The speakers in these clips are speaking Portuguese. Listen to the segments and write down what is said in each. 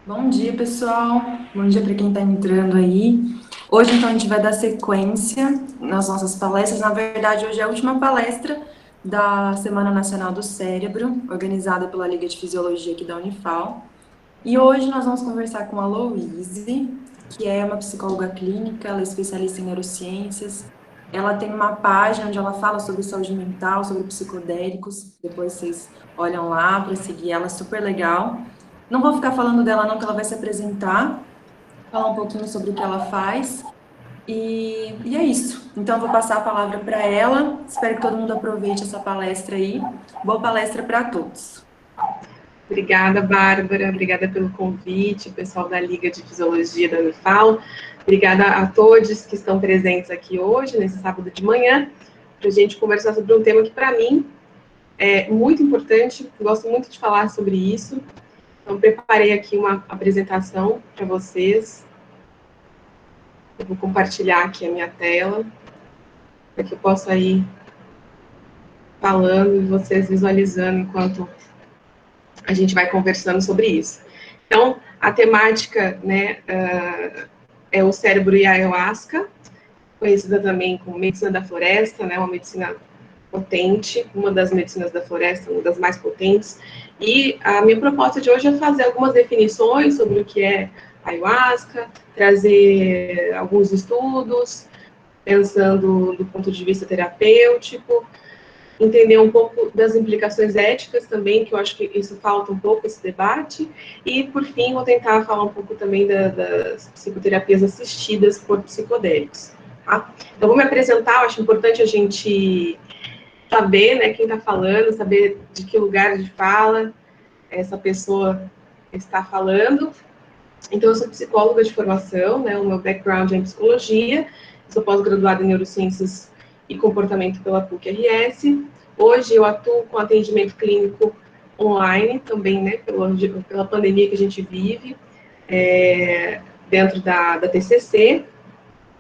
Bom dia, pessoal. Bom dia para quem está entrando aí. Hoje, então, a gente vai dar sequência nas nossas palestras. Na verdade, hoje é a última palestra da Semana Nacional do Cérebro, organizada pela Liga de Fisiologia aqui da Unifal. E hoje nós vamos conversar com a Louise, que é uma psicóloga clínica, ela é especialista em neurociências. Ela tem uma página onde ela fala sobre saúde mental, sobre psicodélicos. Depois vocês olham lá para seguir ela, é super legal. Não vou ficar falando dela, não, que ela vai se apresentar, falar um pouquinho sobre o que ela faz. E é isso. Então, eu vou passar a palavra para ela. Espero que todo mundo aproveite essa palestra aí. Boa palestra para todos. Obrigada, Bárbara. Obrigada pelo convite, pessoal da Liga de Fisiologia da Unifal. Obrigada a todos que estão presentes aqui hoje, nesse sábado de manhã, para a gente conversar sobre um tema que, para mim, é muito importante. Gosto muito de falar sobre isso. Então, preparei aqui uma apresentação para vocês. Eu vou compartilhar aqui a minha tela, para que eu possa ir falando e vocês visualizando enquanto a gente vai conversando sobre isso. Então, a temática, né, é o cérebro e a ayahuasca, conhecida também como medicina da floresta, né, uma medicina potente, uma das medicinas da floresta, uma das mais potentes. E a minha proposta de hoje é fazer algumas definições sobre o que é ayahuasca, trazer alguns estudos, pensando do ponto de vista terapêutico, entender um pouco das implicações éticas também, que eu acho que isso falta um pouco, esse debate, e, por fim, vou tentar falar um pouco também das psicoterapias assistidas por psicodélicos, tá? Então, vou me apresentar, eu acho importante a gente saber, né, quem está falando, saber de que lugar de fala essa pessoa está falando. Então, eu sou psicóloga de formação, né, o meu background é em psicologia, sou pós-graduada em neurociências e comportamento pela PUC-RS. Hoje eu atuo com atendimento clínico online também, né, pela pandemia que a gente vive, dentro da TCC.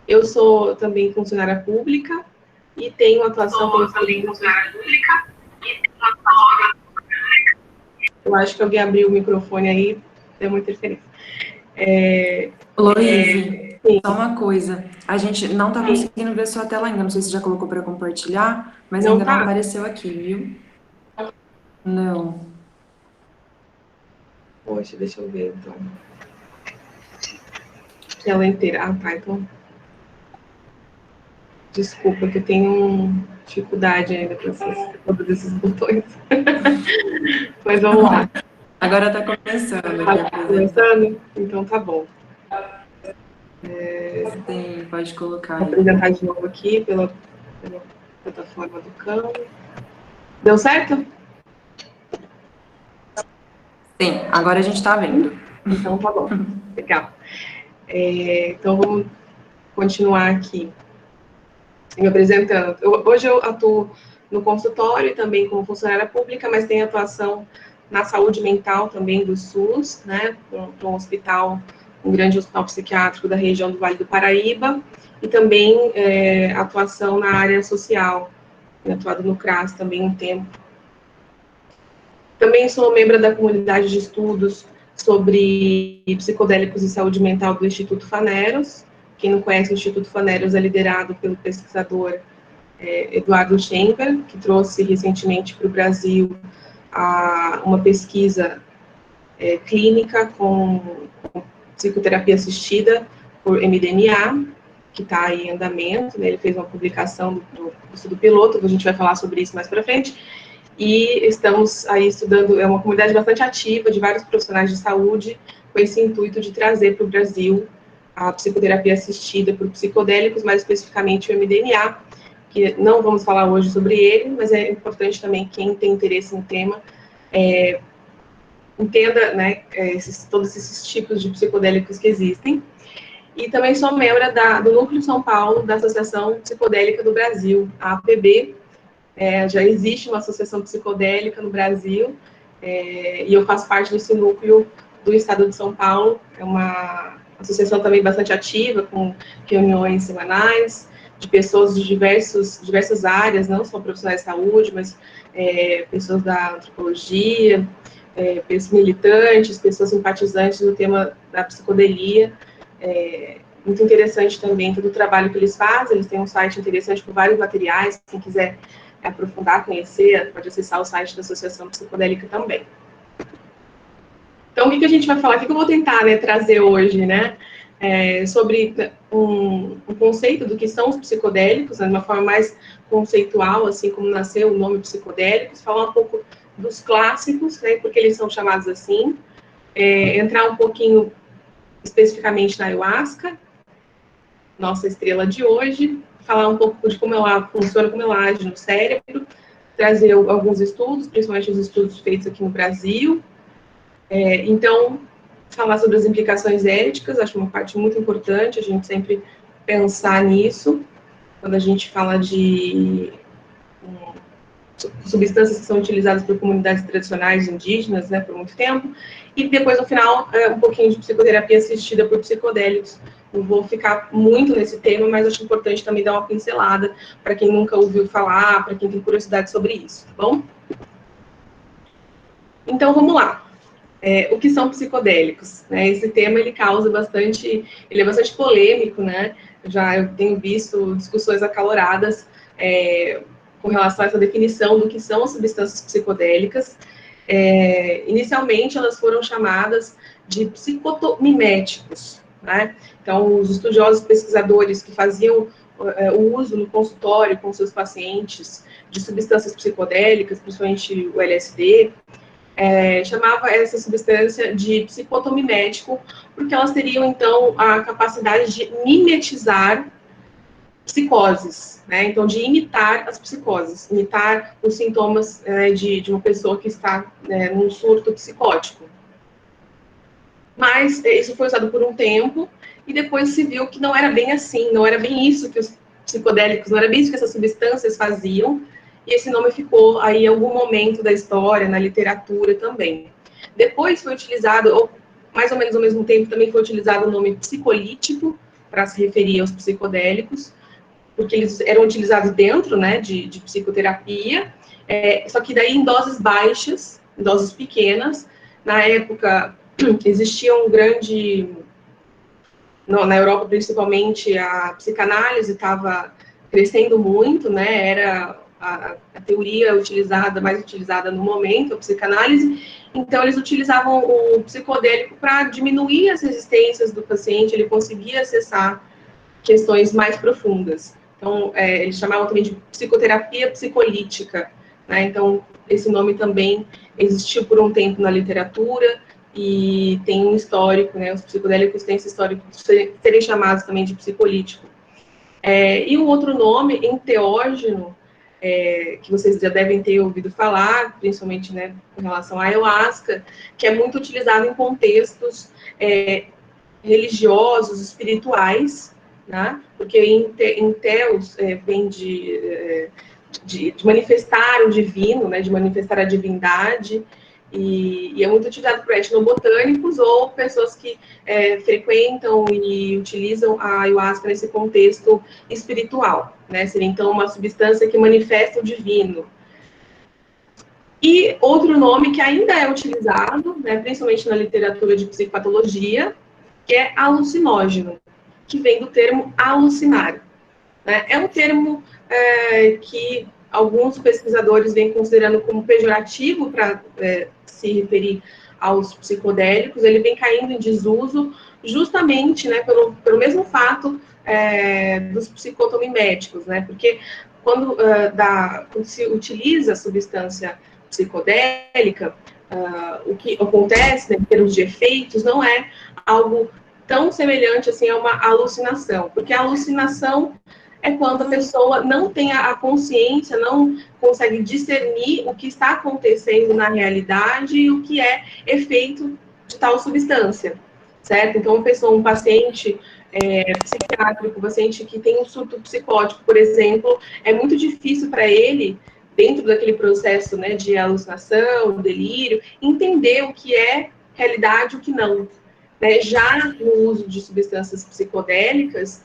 Eu sou também funcionária pública e tenho atuação como funcionária pública. Eu acho que alguém abriu o microfone aí, deu uma interferência. Louise, só uma coisa. A gente não está conseguindo ver sua tela ainda. Não sei se já colocou para compartilhar, mas ainda não apareceu aqui, viu? Não. Poxa, deixa eu ver, então. Tela inteira. Ah, tá, então. Desculpa, que eu tenho dificuldade ainda para acessar todos esses botões. Mas vamos lá. Agora está começando. Está começando? Então tá bom. Sim, pode colocar Vou aí. apresentar de novo aqui pela plataforma do Canva. Deu certo? Sim, agora a gente está vendo. Então tá bom. Legal. Então vamos continuar aqui me apresentando. Hoje eu atuo no consultório e também como funcionária pública, mas tenho atuação na saúde mental também do SUS, né, para um hospital, um grande hospital psiquiátrico da região do Vale do Paraíba, e também atuação na área social, tenho atuado no CRAS também um tempo. Também sou membro da comunidade de estudos sobre psicodélicos e saúde mental do Instituto Faneros. Quem não conhece, o Instituto Faneros é liderado pelo pesquisador Eduardo Schenber, que trouxe recentemente para o Brasil uma pesquisa clínica com psicoterapia assistida por MDMA, que está aí em andamento, né? Ele fez uma publicação do estudo piloto, que a gente vai falar sobre isso mais para frente, e estamos aí estudando, é uma comunidade bastante ativa, de vários profissionais de saúde, com esse intuito de trazer para o Brasil a psicoterapia assistida por psicodélicos, mais especificamente o MDMA, que não vamos falar hoje sobre ele, mas é importante também quem tem interesse no tema entenda, né, todos esses tipos de psicodélicos que existem. E também sou membro do Núcleo São Paulo da Associação Psicodélica do Brasil, a APB. Já existe uma associação psicodélica no Brasil, e eu faço parte desse núcleo do estado de São Paulo. É uma associação também bastante ativa, com reuniões semanais, de pessoas de diversas áreas, não só profissionais de saúde, mas pessoas da antropologia, militantes, pessoas simpatizantes do tema da psicodelia. Muito interessante também todo o trabalho que eles fazem. Eles têm um site interessante com vários materiais. Quem quiser aprofundar, conhecer, pode acessar o site da Associação Psicodélica também. Então, o que a gente vai falar? O que eu vou tentar, né, trazer hoje, né? Sobre um conceito do que são os psicodélicos, né, de uma forma mais conceitual, assim como nasceu o nome psicodélicos, falar um pouco dos clássicos, né, porque eles são chamados assim, entrar um pouquinho especificamente na ayahuasca, nossa estrela de hoje, falar um pouco de como ela funciona, como ela age no cérebro, trazer alguns estudos, principalmente os estudos feitos aqui no Brasil. Então, falar sobre as implicações éticas, acho uma parte muito importante, a gente sempre pensar nisso, quando a gente fala de substâncias que são utilizadas por comunidades tradicionais indígenas, né, por muito tempo, e depois, no final, um pouquinho de psicoterapia assistida por psicodélicos. Não vou ficar muito nesse tema, mas acho importante também dar uma pincelada para quem nunca ouviu falar, para quem tem curiosidade sobre isso, tá bom? Então, vamos lá. O que são psicodélicos? Né? Esse tema ele causa bastante, ele é bastante polêmico, né? Eu tenho visto discussões acaloradas com relação a essa definição do que são as substâncias psicodélicas. Inicialmente, elas foram chamadas de psicotomiméticos, né? Então, os estudiosos pesquisadores que faziam o uso no consultório com seus pacientes de substâncias psicodélicas, principalmente o LSD, chamava essa substância de psicotomimético, porque elas teriam, então, a capacidade de mimetizar psicoses, né? Então, de imitar as psicoses, imitar os sintomas de uma pessoa que está num surto psicótico. Mas isso foi usado por um tempo, e depois se viu que não era bem assim, não era bem isso que os psicodélicos, não era bem isso que essas substâncias faziam, e esse nome ficou aí em algum momento da história, na literatura também. Depois foi utilizado, ou mais ou menos ao mesmo tempo, também foi utilizado o nome psicolítico, para se referir aos psicodélicos, porque eles eram utilizados dentro, né, de psicoterapia, só que daí em doses baixas, em doses pequenas. Na época, existia um grande... Na Europa, principalmente, a psicanálise estava crescendo muito, né? Era a teoria mais utilizada no momento, a psicanálise. Então, eles utilizavam o psicodélico para diminuir as resistências do paciente, ele conseguia acessar questões mais profundas. Então, eles chamavam também de psicoterapia psicolítica, né? Então, esse nome também existiu por um tempo na literatura, e tem um histórico, né? Os psicodélicos têm esse histórico de serem chamados também de psicolítico. E um outro nome, enteógeno, que vocês já devem ter ouvido falar, principalmente, né, em relação à ayahuasca, que é muito utilizado em contextos religiosos, espirituais, né? Porque enteos vem de manifestar o divino, né? De manifestar a divindade. E é muito utilizado por etnobotânicos ou pessoas que frequentam e utilizam a ayahuasca nesse contexto espiritual, né? Seria, então, uma substância que manifesta o divino. E outro nome que ainda é utilizado, né, principalmente na literatura de psicopatologia, que é alucinógeno, que vem do termo alucinar, né? É um termo que alguns pesquisadores vêm considerando como pejorativo para se referir aos psicodélicos. Ele vem caindo em desuso justamente, né, pelo mesmo fato dos psicotomiméticos, né? Porque quando se utiliza a substância psicodélica, o que acontece, né, em termos de efeitos, não é algo tão semelhante assim a uma alucinação, porque a alucinação é quando a pessoa não tem a consciência, não consegue discernir o que está acontecendo na realidade e o que é efeito de tal substância, certo? Então, um paciente psiquiátrico, um paciente que tem um surto psicótico, por exemplo, é muito difícil para ele, dentro daquele processo, né, de alucinação, delírio, entender o que é realidade e o que não. Né? Já no uso de substâncias psicodélicas,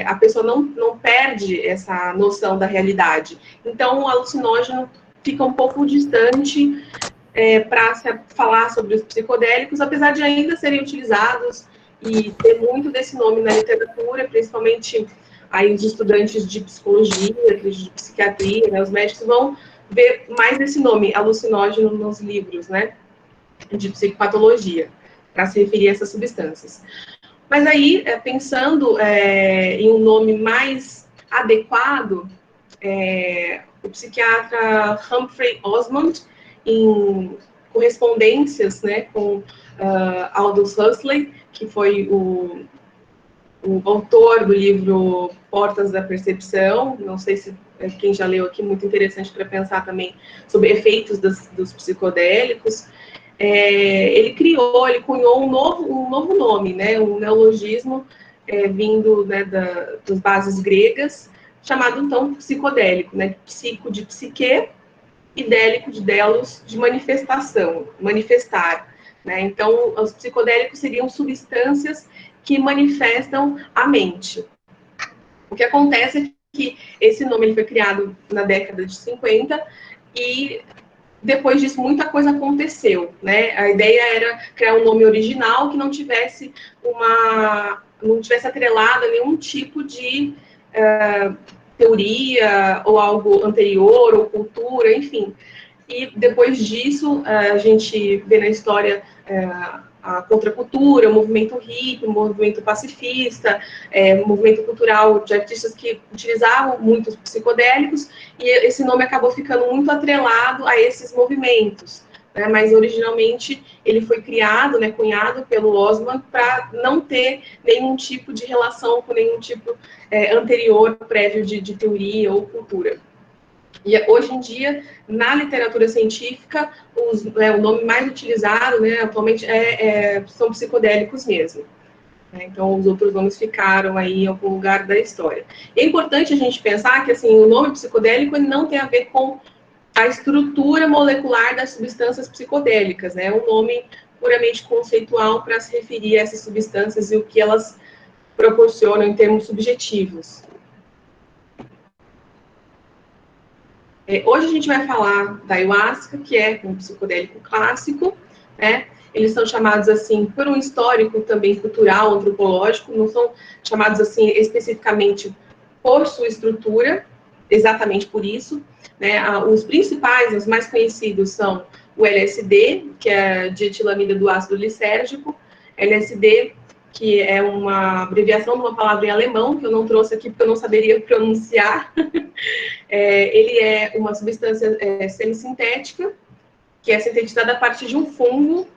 a pessoa não perde essa noção da realidade. Então, o alucinógeno fica um pouco distante para falar sobre os psicodélicos, apesar de ainda serem utilizados e ter muito desse nome na literatura, principalmente aí os estudantes de psicologia, de psiquiatria, né, os médicos vão ver mais esse nome, alucinógeno, nos livros, né, de psicopatologia, para se referir a essas substâncias. Mas aí, pensando em um nome mais adequado, o psiquiatra Humphrey Osmond, em correspondências, né, com Aldous Huxley, que foi o autor do livro Portas da Percepção, não sei se quem já leu aqui, muito interessante para pensar também sobre efeitos dos psicodélicos. Ele cunhou um novo nome, né, um neologismo vindo, né, das bases gregas, chamado, então, psicodélico, né, psico de psique e délico de delos, de manifestação, manifestar, né, então, os psicodélicos seriam substâncias que manifestam a mente. O que acontece é que esse nome ele foi criado na década de 50 e depois disso, muita coisa aconteceu, né? A ideia era criar um nome original que não tivesse atrelado a nenhum tipo de teoria ou algo anterior, ou cultura, enfim. E depois disso, a gente vê na história a contracultura, o movimento hippie, o movimento pacifista, o movimento cultural de artistas que utilizavam muitos psicodélicos, e esse nome acabou ficando muito atrelado a esses movimentos. Né? Mas, originalmente, ele foi criado, né, cunhado pelo Osmond, para não ter nenhum tipo de relação com nenhum tipo anterior, prévio de teoria ou cultura. E hoje em dia, na literatura científica, o nome mais utilizado, né, atualmente são psicodélicos mesmo. Então, os outros nomes ficaram aí em algum lugar da história. E é importante a gente pensar que assim, o nome psicodélico não tem a ver com a estrutura molecular das substâncias psicodélicas, né? É um nome puramente conceitual para se referir a essas substâncias e o que elas proporcionam em termos subjetivos. Hoje a gente vai falar da ayahuasca, que é um psicodélico clássico, né? Eles são chamados assim por um histórico também cultural, antropológico, não são chamados assim especificamente por sua estrutura, exatamente por isso, né? Os principais, os mais conhecidos são o LSD, que é dietilamida do ácido lisérgico, LSD, que é uma abreviação de uma palavra em alemão, que eu não trouxe aqui porque eu não saberia pronunciar. Ele é uma substância semissintética, que é sintetizada a partir de um fungo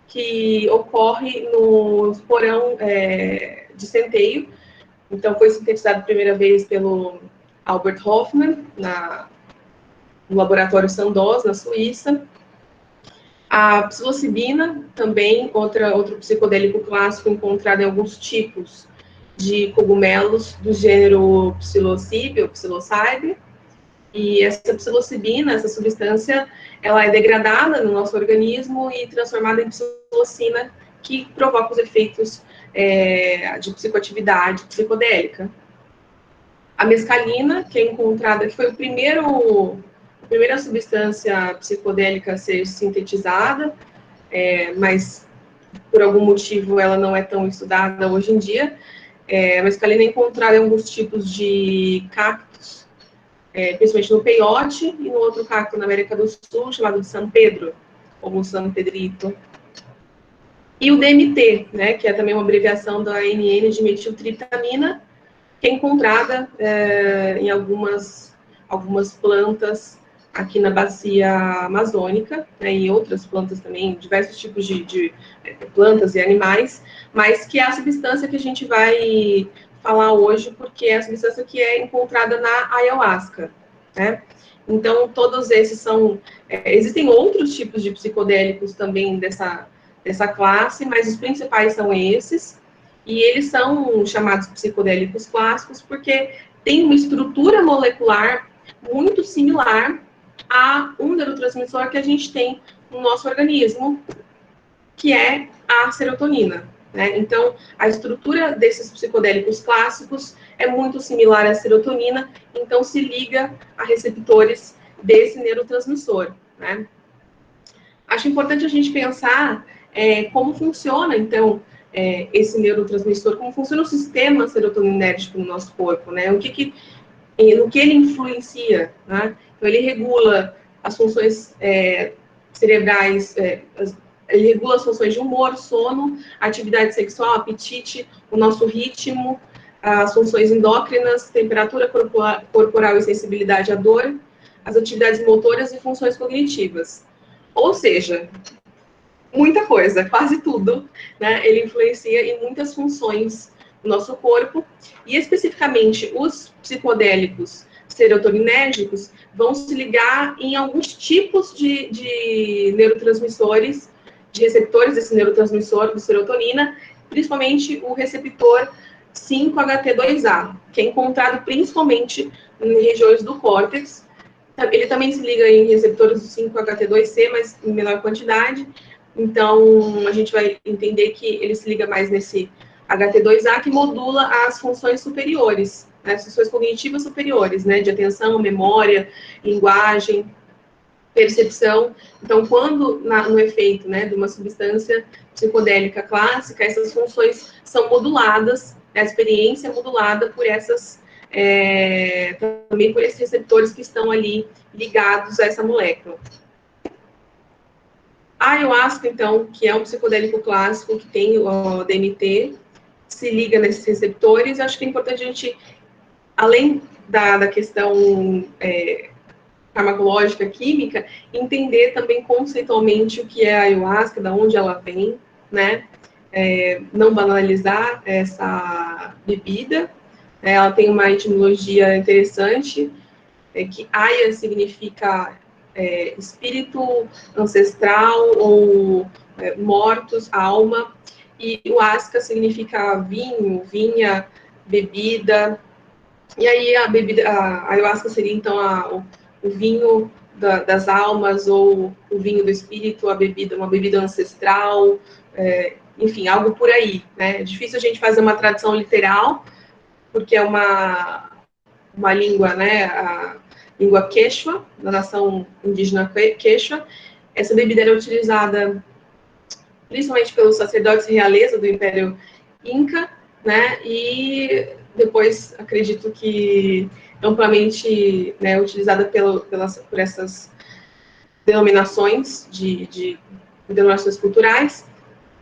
que ocorre no esporão de centeio. Então, foi sintetizado a primeira vez pelo Albert Hofmann, no laboratório Sandoz, na Suíça. A psilocibina, também outro psicodélico clássico encontrado em alguns tipos de cogumelos do gênero Psilocybe ou Psilocybe. E essa psilocibina, essa substância, ela é degradada no nosso organismo e transformada em psilocina, que provoca os efeitos de psicoatividade psicodélica. A mescalina, que é encontrada, que foi a primeira substância psicodélica a ser sintetizada, mas por algum motivo ela não é tão estudada hoje em dia. A mescalina é encontrada em alguns tipos de cactos, principalmente no peiote e no outro cacto na América do Sul, chamado de San Pedro, ou San Pedrito. E o DMT, né, que é também uma abreviação da ANN de metiltriptamina, que é encontrada em algumas plantas aqui na bacia amazônica, né, e outras plantas também, diversos tipos de plantas e animais, mas que é a substância que a gente vai falar hoje, porque é a substância que é encontrada na ayahuasca, né? Então, todos esses são... existem outros tipos de psicodélicos também dessa classe, mas os principais são esses, e eles são chamados psicodélicos clássicos porque tem uma estrutura molecular muito similar a um neurotransmissor que a gente tem no nosso organismo, que é a serotonina. Né? Então, a estrutura desses psicodélicos clássicos é muito similar à serotonina, então se liga a receptores desse neurotransmissor. Né? acho importante a gente pensar como funciona, então, esse neurotransmissor, como funciona o sistema serotoninérgico no nosso corpo, né? No que ele influencia, né? Então, ele regula as funções cerebrais, ele regula as funções de humor, sono, atividade sexual, apetite, o nosso ritmo, as funções endócrinas, temperatura corporal e sensibilidade à dor, as atividades motoras e funções cognitivas. Ou seja, muita coisa, quase tudo, né? Ele influencia em muitas funções do nosso corpo, e especificamente os psicodélicos serotoninérgicos vão se ligar em alguns tipos de neurotransmissores, de receptores desse neurotransmissor, de serotonina, principalmente o receptor 5-HT2A, que é encontrado principalmente em regiões do córtex. Ele também se liga em receptores do 5-HT2C, mas em menor quantidade. Então, a gente vai entender que ele se liga mais nesse HT2A, que modula as funções superiores, né, as funções cognitivas superiores, né, de atenção, memória, linguagem, percepção. Então, quando no efeito, né, de uma substância psicodélica clássica, essas funções são moduladas, a experiência é modulada por essas, também por esses receptores que estão ali ligados a essa molécula. A ayahuasca, então, que é um psicodélico clássico que tem o DMT, se liga nesses receptores. Acho que é importante a gente, além da questão farmacológica, química, entender também conceitualmente o que é a ayahuasca, de onde ela vem, né? Não banalizar essa bebida. Ela tem uma etimologia interessante, que aya significa espírito ancestral ou mortos, alma, e o asca significa vinho, vinha, bebida. E aí a ayahuasca seria então o vinho das almas, ou o vinho do espírito, a bebida, uma bebida ancestral, enfim, algo por aí, né? É difícil a gente fazer uma tradução literal, porque é uma língua, né, a língua quechua, da nação indígena quechua. Essa bebida era utilizada principalmente pelos sacerdotes e realeza do Império Inca, né, e depois acredito que amplamente, né, utilizada por essas denominações denominações culturais.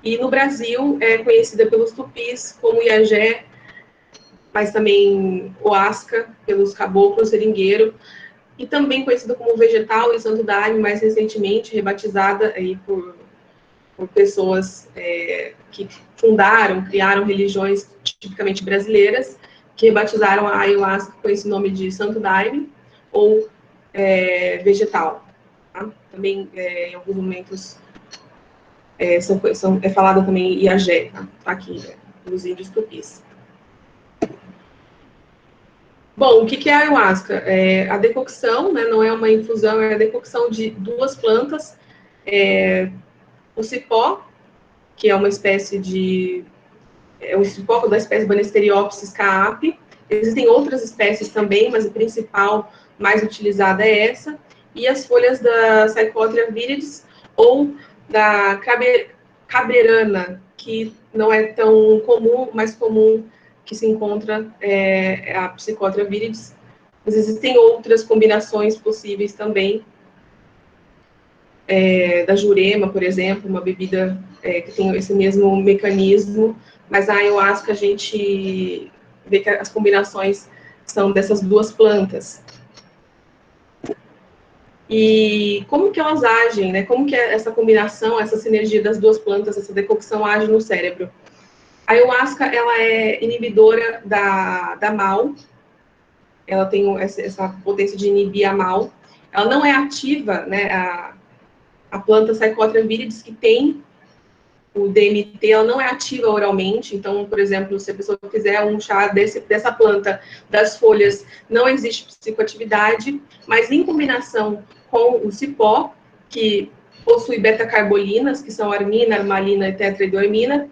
E no Brasil é conhecida pelos tupis como iagé, mas também oasca pelos caboclos, seringueiro, e também conhecida como vegetal e santo daime, mais recentemente rebatizada aí por pessoas que criaram religiões tipicamente brasileiras, que rebatizaram a ayahuasca com esse nome de santo daime, ou vegetal. Tá? Também, em alguns momentos, é falada também iagé, tá? Aqui, nos índios tupis. Bom, o que é a ayahuasca? A decocção, né, não é uma infusão, é a decocção de duas plantas, o cipó, que é uma espécie um cipó da espécie Banisteriopsis caapi. Existem outras espécies também, mas a principal, mais utilizada é essa, e as folhas da Psychotria viridis, ou da cabrerana, que não é tão comum, mais comum que se encontra a Psychotria viridis, mas existem outras combinações possíveis também, da jurema, por exemplo, uma bebida que tem esse mesmo mecanismo, mas a ayahuasca a gente vê que as combinações são dessas duas plantas. E como que elas agem, né? Como que essa combinação, essa sinergia das duas plantas, essa decocção age no cérebro? A ayahuasca, ela é inibidora da MAO, ela tem essa potência de inibir a MAO. Ela não é ativa, né? A planta Psychotria viridis, que tem o DMT, ela não é ativa oralmente. Então, por exemplo, se a pessoa fizer um chá dessa planta, das folhas, não existe psicoatividade, mas em combinação com o cipó, que possui beta-carbolinas, que são armina, armalina e tetraidroamina,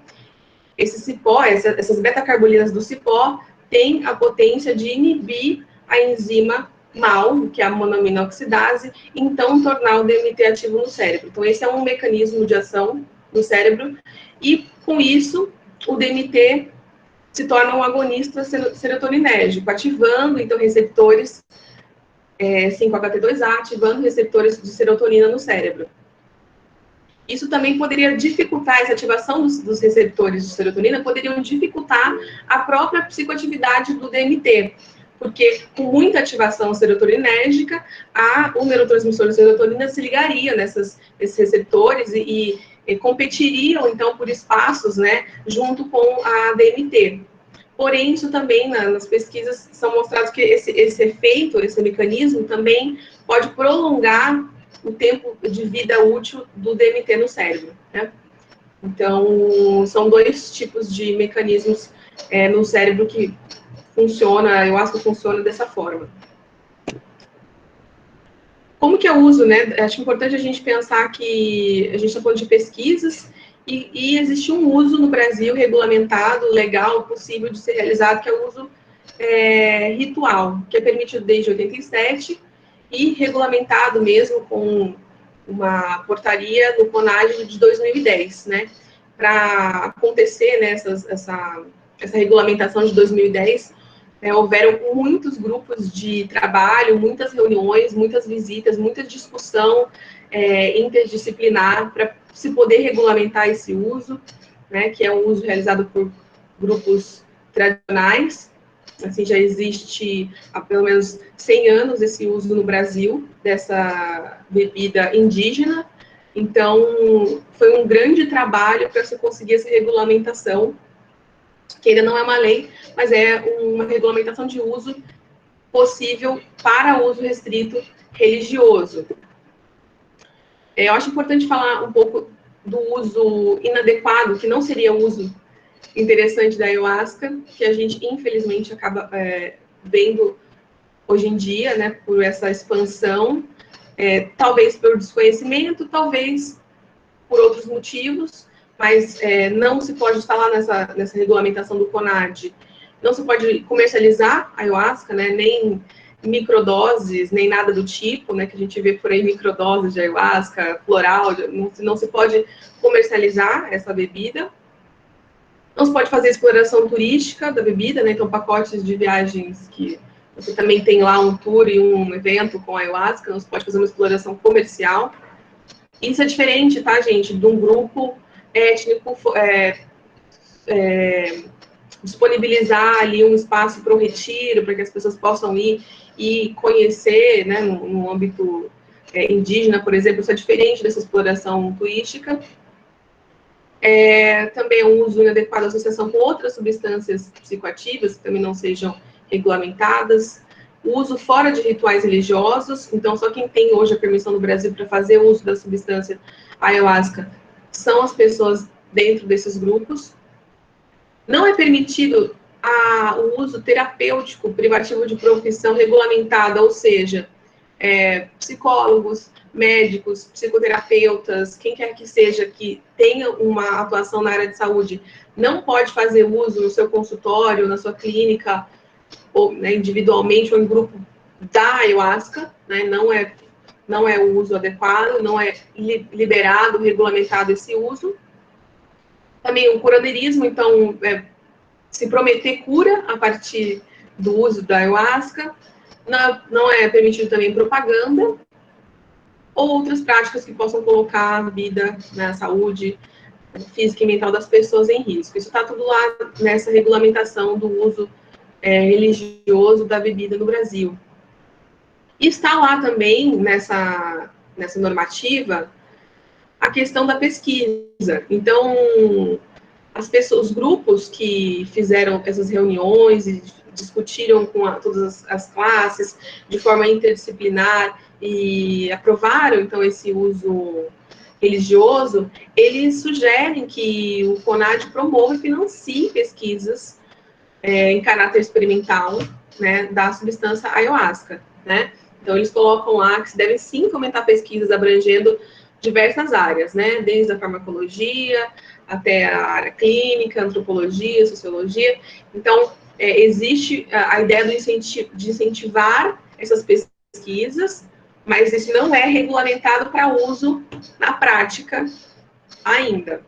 esse cipó, essas beta-carbolinas do cipó, têm a potência de inibir a enzima mal, que é a monoamina oxidase, e então tornar o DMT ativo no cérebro. Então, esse é um mecanismo de ação no cérebro, e com isso, o DMT se torna um agonista serotoninérgico, ativando, então, receptores 5-HT2A, ativando receptores de serotonina no cérebro. Isso também poderia dificultar, essa ativação dos receptores de serotonina poderiam dificultar a própria psicoatividade do DMT, porque com muita ativação serotoninérgica, o neurotransmissor de serotonina se ligaria nesses receptores e competiriam, então, por espaços, né, junto com a DMT. Porém, isso também, nas pesquisas, são mostrados que esse efeito, esse mecanismo, também pode prolongar o tempo de vida útil do DMT no cérebro, né? Então, são dois tipos de mecanismos no cérebro que funciona, eu acho que funciona dessa forma. Como que eu uso, né? Acho importante a gente pensar que a gente está falando de pesquisas e existe um uso no Brasil regulamentado, legal, possível de ser realizado, que é o uso ritual, que é permitido desde 87 e regulamentado mesmo com uma portaria no CONAGE de 2010, né? Para acontecer, né, essa regulamentação de 2010, houveram muitos grupos de trabalho, muitas reuniões, muitas visitas, muita discussão interdisciplinar para se poder regulamentar esse uso, né, que é um uso realizado por grupos tradicionais. Assim, já existe há pelo menos 100 anos esse uso no Brasil dessa bebida indígena. Então, foi um grande trabalho para se conseguir essa regulamentação, que ainda não é uma lei, mas é uma regulamentação de uso possível para uso restrito religioso. Eu acho importante falar um pouco do uso inadequado, que não seria o uso interessante da ayahuasca, que a gente, infelizmente, acaba vendo hoje em dia, né, por essa expansão, talvez pelo desconhecimento, talvez por outros motivos, mas não se pode instalar nessa regulamentação do CONAD, não se pode comercializar a ayahuasca, né, nem microdoses, nem nada do tipo, né, que a gente vê por aí, microdoses de ayahuasca, floral, não se pode comercializar essa bebida. Não se pode fazer exploração turística da bebida, né, então pacotes de viagens que você também tem lá um tour e um evento com ayahuasca, não se pode fazer uma exploração comercial. Isso é diferente, tá, gente, de um grupo étnico disponibilizar ali um espaço para um retiro, para que as pessoas possam ir e conhecer, né, no âmbito indígena, por exemplo, isso é diferente dessa exploração turística. Também o uso inadequado da associação com outras substâncias psicoativas, que também não sejam regulamentadas. O uso fora de rituais religiosos, então só quem tem hoje a permissão no Brasil para fazer o uso da substância ayahuasca são as pessoas dentro desses grupos. Não é permitido o uso terapêutico privativo de profissão regulamentada, ou seja, psicólogos, médicos, psicoterapeutas, quem quer que seja que tenha uma atuação na área de saúde, não pode fazer uso no seu consultório, na sua clínica, ou né, individualmente ou em grupo da ayahuasca, né, não é o uso adequado, não é liberado, regulamentado esse uso. Também o curanderismo, então, se prometer cura a partir do uso da ayahuasca, não é permitido também propaganda, ou outras práticas que possam colocar a vida, né, a saúde física e mental das pessoas em risco. Isso está tudo lá nessa regulamentação do uso religioso da bebida no Brasil. E está lá também, nessa normativa, a questão da pesquisa. Então, os grupos que fizeram essas reuniões e discutiram com todas as classes de forma interdisciplinar e aprovaram, então, esse uso religioso, eles sugerem que o CONAD promova e financie pesquisas em caráter experimental, né, da substância ayahuasca, né? Então, eles colocam lá que se devem sim fomentar pesquisas abrangendo diversas áreas, né, desde a farmacologia até a área clínica, antropologia, sociologia. Então, existe a ideia de incentivar essas pesquisas, mas isso não é regulamentado para uso na prática ainda.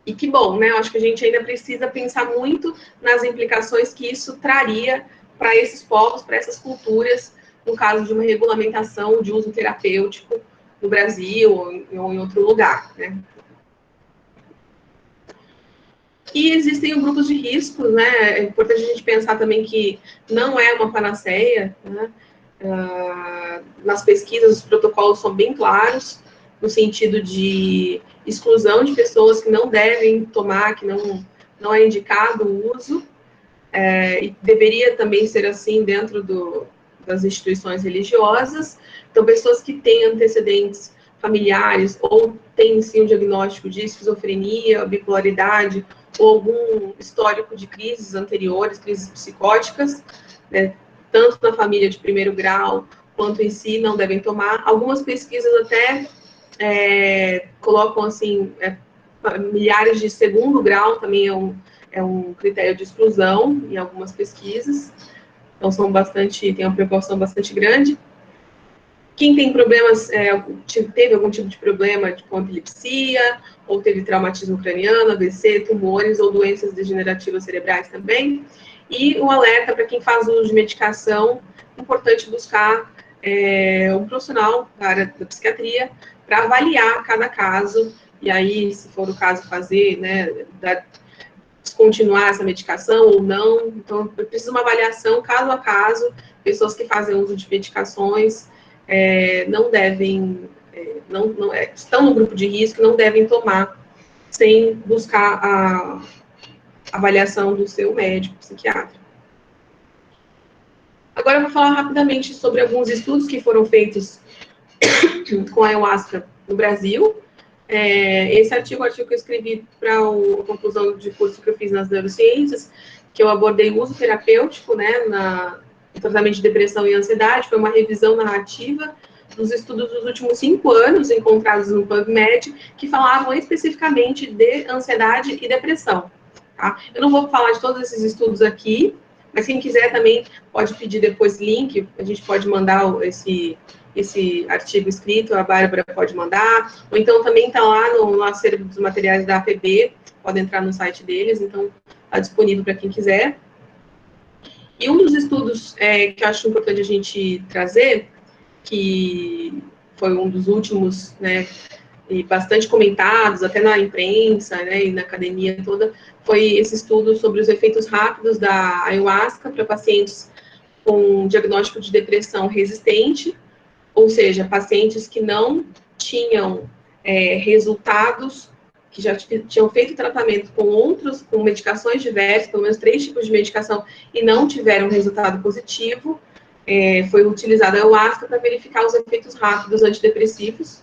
E que bom, né? Eu acho que a gente ainda precisa pensar muito nas implicações que isso traria para esses povos, para essas culturas, no caso de uma regulamentação de uso terapêutico no Brasil ou em outro lugar, né? E existem grupos de riscos, né? É importante a gente pensar também que não é uma panaceia, né? Nas pesquisas, os protocolos são bem claros, no sentido de exclusão de pessoas que não devem tomar, que não é indicado o uso, e deveria também ser assim dentro das instituições religiosas. Então, pessoas que têm antecedentes familiares ou têm, sim, um diagnóstico de esquizofrenia, bipolaridade, ou algum histórico de crises anteriores, crises psicóticas, né, tanto na família de primeiro grau, quanto em si, não devem tomar. Algumas pesquisas até colocam, assim, milhares de segundo grau, também é um critério de exclusão em algumas pesquisas. Então, tem uma proporção bastante grande. Quem tem problemas, teve algum tipo de problema com epilepsia, ou teve traumatismo craniano, AVC, tumores ou doenças degenerativas cerebrais também. E um alerta para quem faz uso de medicação, importante buscar um profissional da área da psiquiatria para avaliar cada caso, e aí, se for o caso, fazer, né, descontinuar essa medicação ou não. Então, precisa uma avaliação caso a caso. Pessoas que fazem uso de medicações não devem, estão no grupo de risco, não devem tomar sem buscar a avaliação do seu médico, psiquiatra. Agora eu vou falar rapidamente sobre alguns estudos que foram feitos com a ayahuasca no Brasil. Esse artigo é o artigo que eu escrevi para a conclusão de curso que eu fiz nas neurociências, que eu abordei o uso terapêutico, né, no tratamento de depressão e ansiedade. Foi uma revisão narrativa dos estudos dos últimos 5 anos, encontrados no PubMed, que falavam especificamente de ansiedade e depressão. Tá? Eu não vou falar de todos esses estudos aqui, mas quem quiser também pode pedir depois link, a gente pode mandar esse artigo escrito, a Bárbara pode mandar, ou então também está lá no acervo dos materiais da APB, pode entrar no site deles, então está disponível para quem quiser. E um dos estudos que eu acho importante a gente trazer, que foi um dos últimos, né, e bastante comentados, até na imprensa, né, e na academia toda, foi esse estudo sobre os efeitos rápidos da ayahuasca para pacientes com diagnóstico de depressão resistente, ou seja, pacientes que não tinham resultados, que já tinham feito tratamento com medicações diversas, pelo menos 3 tipos de medicação, e não tiveram resultado positivo. Foi utilizada a ayahuasca para verificar os efeitos rápidos antidepressivos.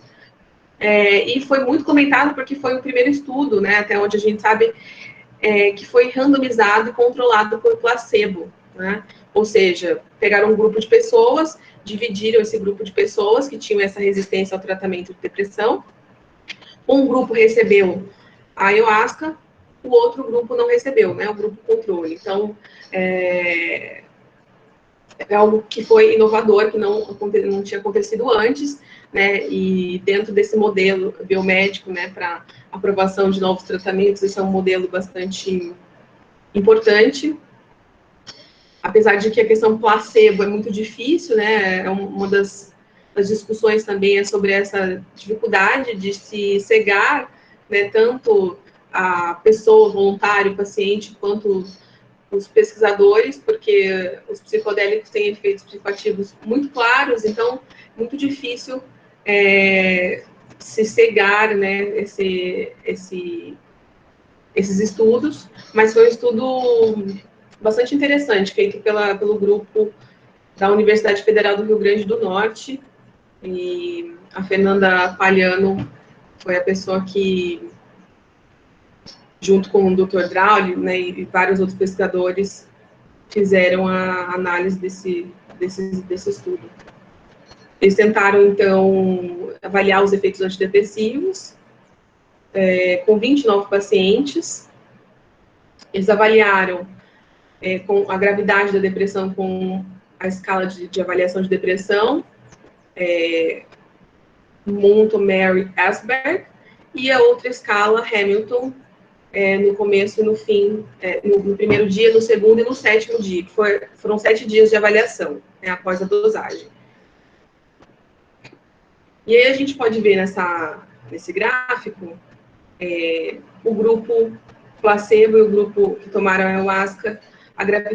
E foi muito comentado porque foi o primeiro estudo, né, até onde a gente sabe, que foi randomizado e controlado por placebo, né? Ou seja, pegaram um grupo de pessoas, dividiram esse grupo de pessoas que tinham essa resistência ao tratamento de depressão. Um grupo recebeu a ayahuasca, o outro grupo não recebeu, né? O grupo controle. Então, é algo que foi inovador, que não tinha acontecido antes, né? E dentro desse modelo biomédico, né, para aprovação de novos tratamentos, esse é um modelo bastante importante. Apesar de que a questão placebo é muito difícil, né? Uma das discussões também é sobre essa dificuldade de se cegar, né, tanto a pessoa, o voluntário, o paciente, quanto os pesquisadores, porque os psicodélicos têm efeitos psicoativos muito claros, então muito difícil se cegar, né, esses estudos, mas foi um estudo bastante interessante, feito pelo grupo da Universidade Federal do Rio Grande do Norte, e a Fernanda Palhano foi a pessoa que, junto com o Dr. Drauli, né, e vários outros pesquisadores, fizeram a análise desse estudo. Eles tentaram, então, avaliar os efeitos antidepressivos com 29 pacientes. Eles avaliaram com a gravidade da depressão com a escala de avaliação de depressão, Montgomery-Åsberg, e a outra escala, Hamilton, no começo e no fim, no primeiro dia, no segundo e no sétimo dia, que foram 7 dias de avaliação, após a dosagem. E aí a gente pode ver nesse gráfico o grupo placebo e o grupo que tomaram ayahuasca.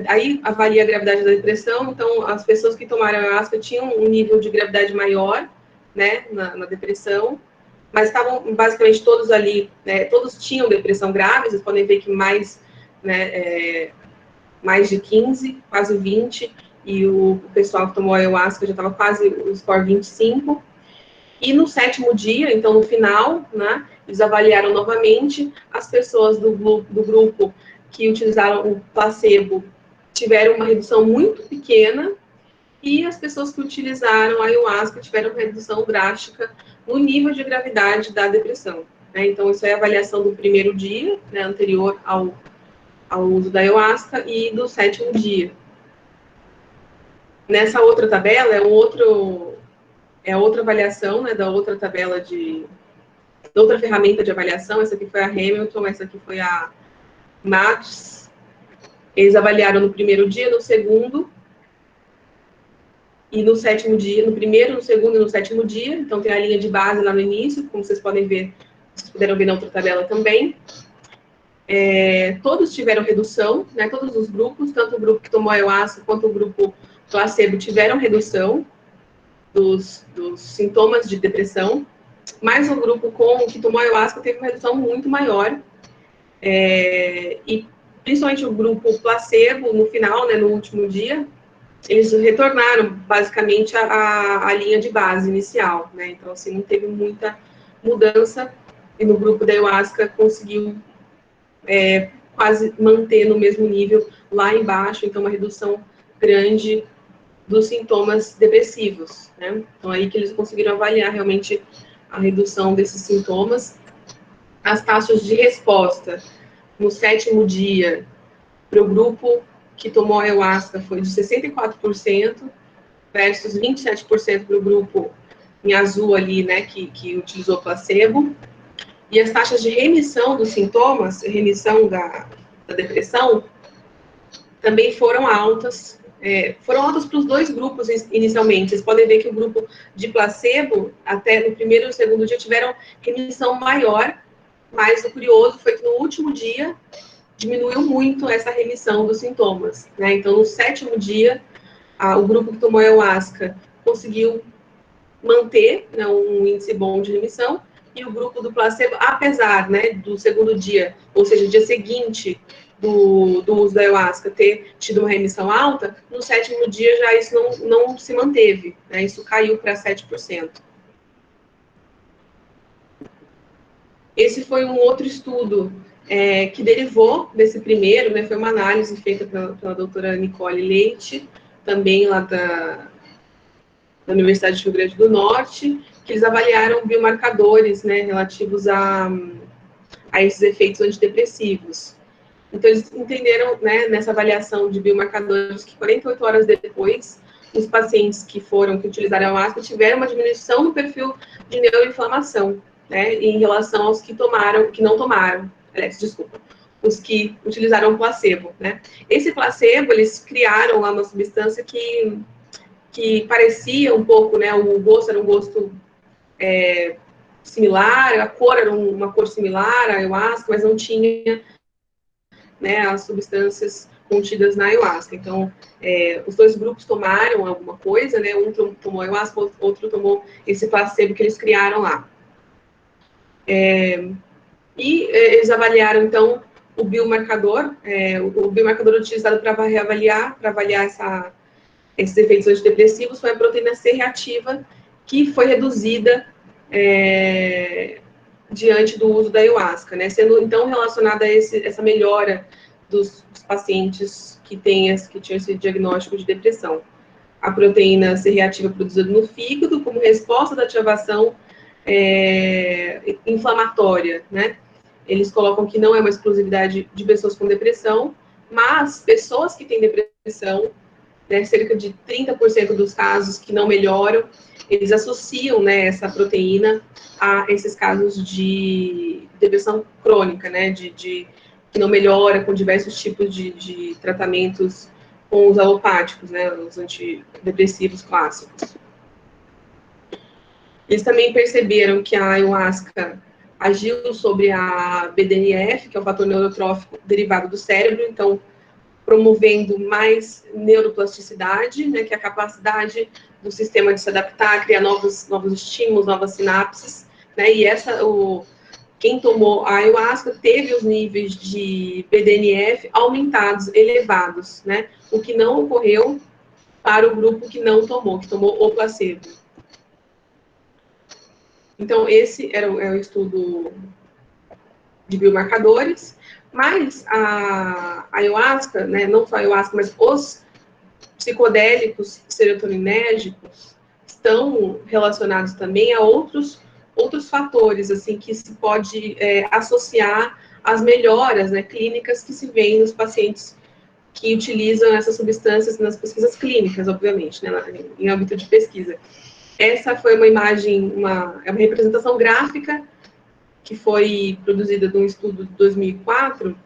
Aí avalia a gravidade da depressão. Então, as pessoas que tomaram ayahuasca tinham um nível de gravidade maior, né, na depressão, mas estavam basicamente todos ali, né, todos tinham depressão grave. Vocês podem ver que mais de 15, quase 20, e o pessoal que tomou ayahuasca já estava quase o score 25. E no sétimo dia, então no final, né, eles avaliaram novamente. As pessoas do grupo que utilizaram o placebo tiveram uma redução muito pequena, e as pessoas que utilizaram a ayahuasca tiveram uma redução drástica no nível de gravidade da depressão. Né? Então, isso é a avaliação do primeiro dia, né, anterior ao uso da ayahuasca, e do sétimo dia. Nessa outra tabela, é outra avaliação, né, da outra tabela da outra ferramenta de avaliação. Essa aqui foi a Hamilton, essa aqui foi a Matos. Eles avaliaram no primeiro dia, no segundo e no sétimo dia, no primeiro, no segundo e no sétimo dia. Então, tem a linha de base lá no início, como vocês podem ver, vocês puderam ver na outra tabela também. Todos tiveram redução, né, todos os grupos, tanto o grupo que tomou ayahuasca quanto o grupo placebo tiveram redução dos sintomas de depressão, mas o grupo que tomou ayahuasca teve uma redução muito maior, e principalmente o grupo placebo, no final, né, no último dia, eles retornaram basicamente a linha de base inicial, né, então assim, não teve muita mudança, e no grupo da ayahuasca conseguiu quase manter no mesmo nível lá embaixo, então uma redução grande dos sintomas depressivos, né? Então, aí que eles conseguiram avaliar realmente a redução desses sintomas. As taxas de resposta no sétimo dia para o grupo que tomou ayahuasca foi de 64% versus 27% para o grupo em azul ali, né, que utilizou placebo. E as taxas de remissão dos sintomas, remissão da depressão, também foram altas. Foram altas para os dois grupos inicialmente. Vocês podem ver que o grupo de placebo, até no primeiro e no segundo dia, tiveram remissão maior, mas o curioso foi que no último dia diminuiu muito essa remissão dos sintomas, né? Então, no sétimo dia, o grupo que tomou ayahuasca conseguiu manter, né, um índice bom de remissão, e o grupo do placebo, apesar, né, do segundo dia, ou seja, dia seguinte do uso da ayahuasca ter tido uma remissão alta, no sétimo dia já isso não se manteve, né, isso caiu para 7%. Esse foi um outro estudo que derivou desse primeiro, né, foi uma análise feita pela doutora Nicole Leite, também lá da Universidade de Rio Grande do Norte, que eles avaliaram biomarcadores, né, relativos a esses efeitos antidepressivos. Então, eles entenderam, né, nessa avaliação de biomarcadores, que 48 horas depois, os pacientes que utilizaram a ayahuasca tiveram uma diminuição no perfil de neuroinflamação, né, em relação aos que não tomaram, os que utilizaram o placebo, né. Esse placebo, eles criaram lá uma substância que parecia um pouco, né, o gosto era um gosto similar, a cor era uma cor similar à ayahuasca, mas não tinha, né, as substâncias contidas na ayahuasca. Então, os dois grupos tomaram alguma coisa, né, um tomou ayahuasca, outro tomou esse placebo que eles criaram lá. E eles avaliaram, então, o biomarcador utilizado para avaliar esses efeitos antidepressivos foi a proteína C reativa, que foi reduzida diante do uso da ayahuasca, né? Sendo, então, relacionada a essa melhora dos pacientes que tinham esse diagnóstico de depressão. A proteína C reativa produzida no fígado como resposta da ativação inflamatória, né? Eles colocam que não é uma exclusividade de pessoas com depressão, mas pessoas que têm depressão né, cerca de 30% dos casos que não melhoram, eles associam, né, essa proteína a esses casos de depressão crônica, né, que não melhora com diversos tipos de tratamentos com os alopáticos, né, os antidepressivos clássicos. Eles também perceberam que a ayahuasca agiu sobre a BDNF, que é o fator neurotrófico derivado do cérebro, então promovendo mais neuroplasticidade, né, que é a capacidade do sistema de se adaptar, criar novos estímulos, novas sinapses, né, e quem tomou a ayahuasca teve os níveis de BDNF aumentados, elevados, né, o que não ocorreu para o grupo que não tomou, que tomou o placebo. Então, esse é o estudo de biomarcadores, mas a ayahuasca, né, não só a ayahuasca, mas os psicodélicos serotoninérgicos estão relacionados também a outros fatores, assim, que se pode associar às melhoras, né, clínicas que se veem nos pacientes que utilizam essas substâncias nas pesquisas clínicas, obviamente, né, em âmbito de pesquisa. Essa foi uma imagem, é uma representação gráfica que foi produzida de um estudo de 2004,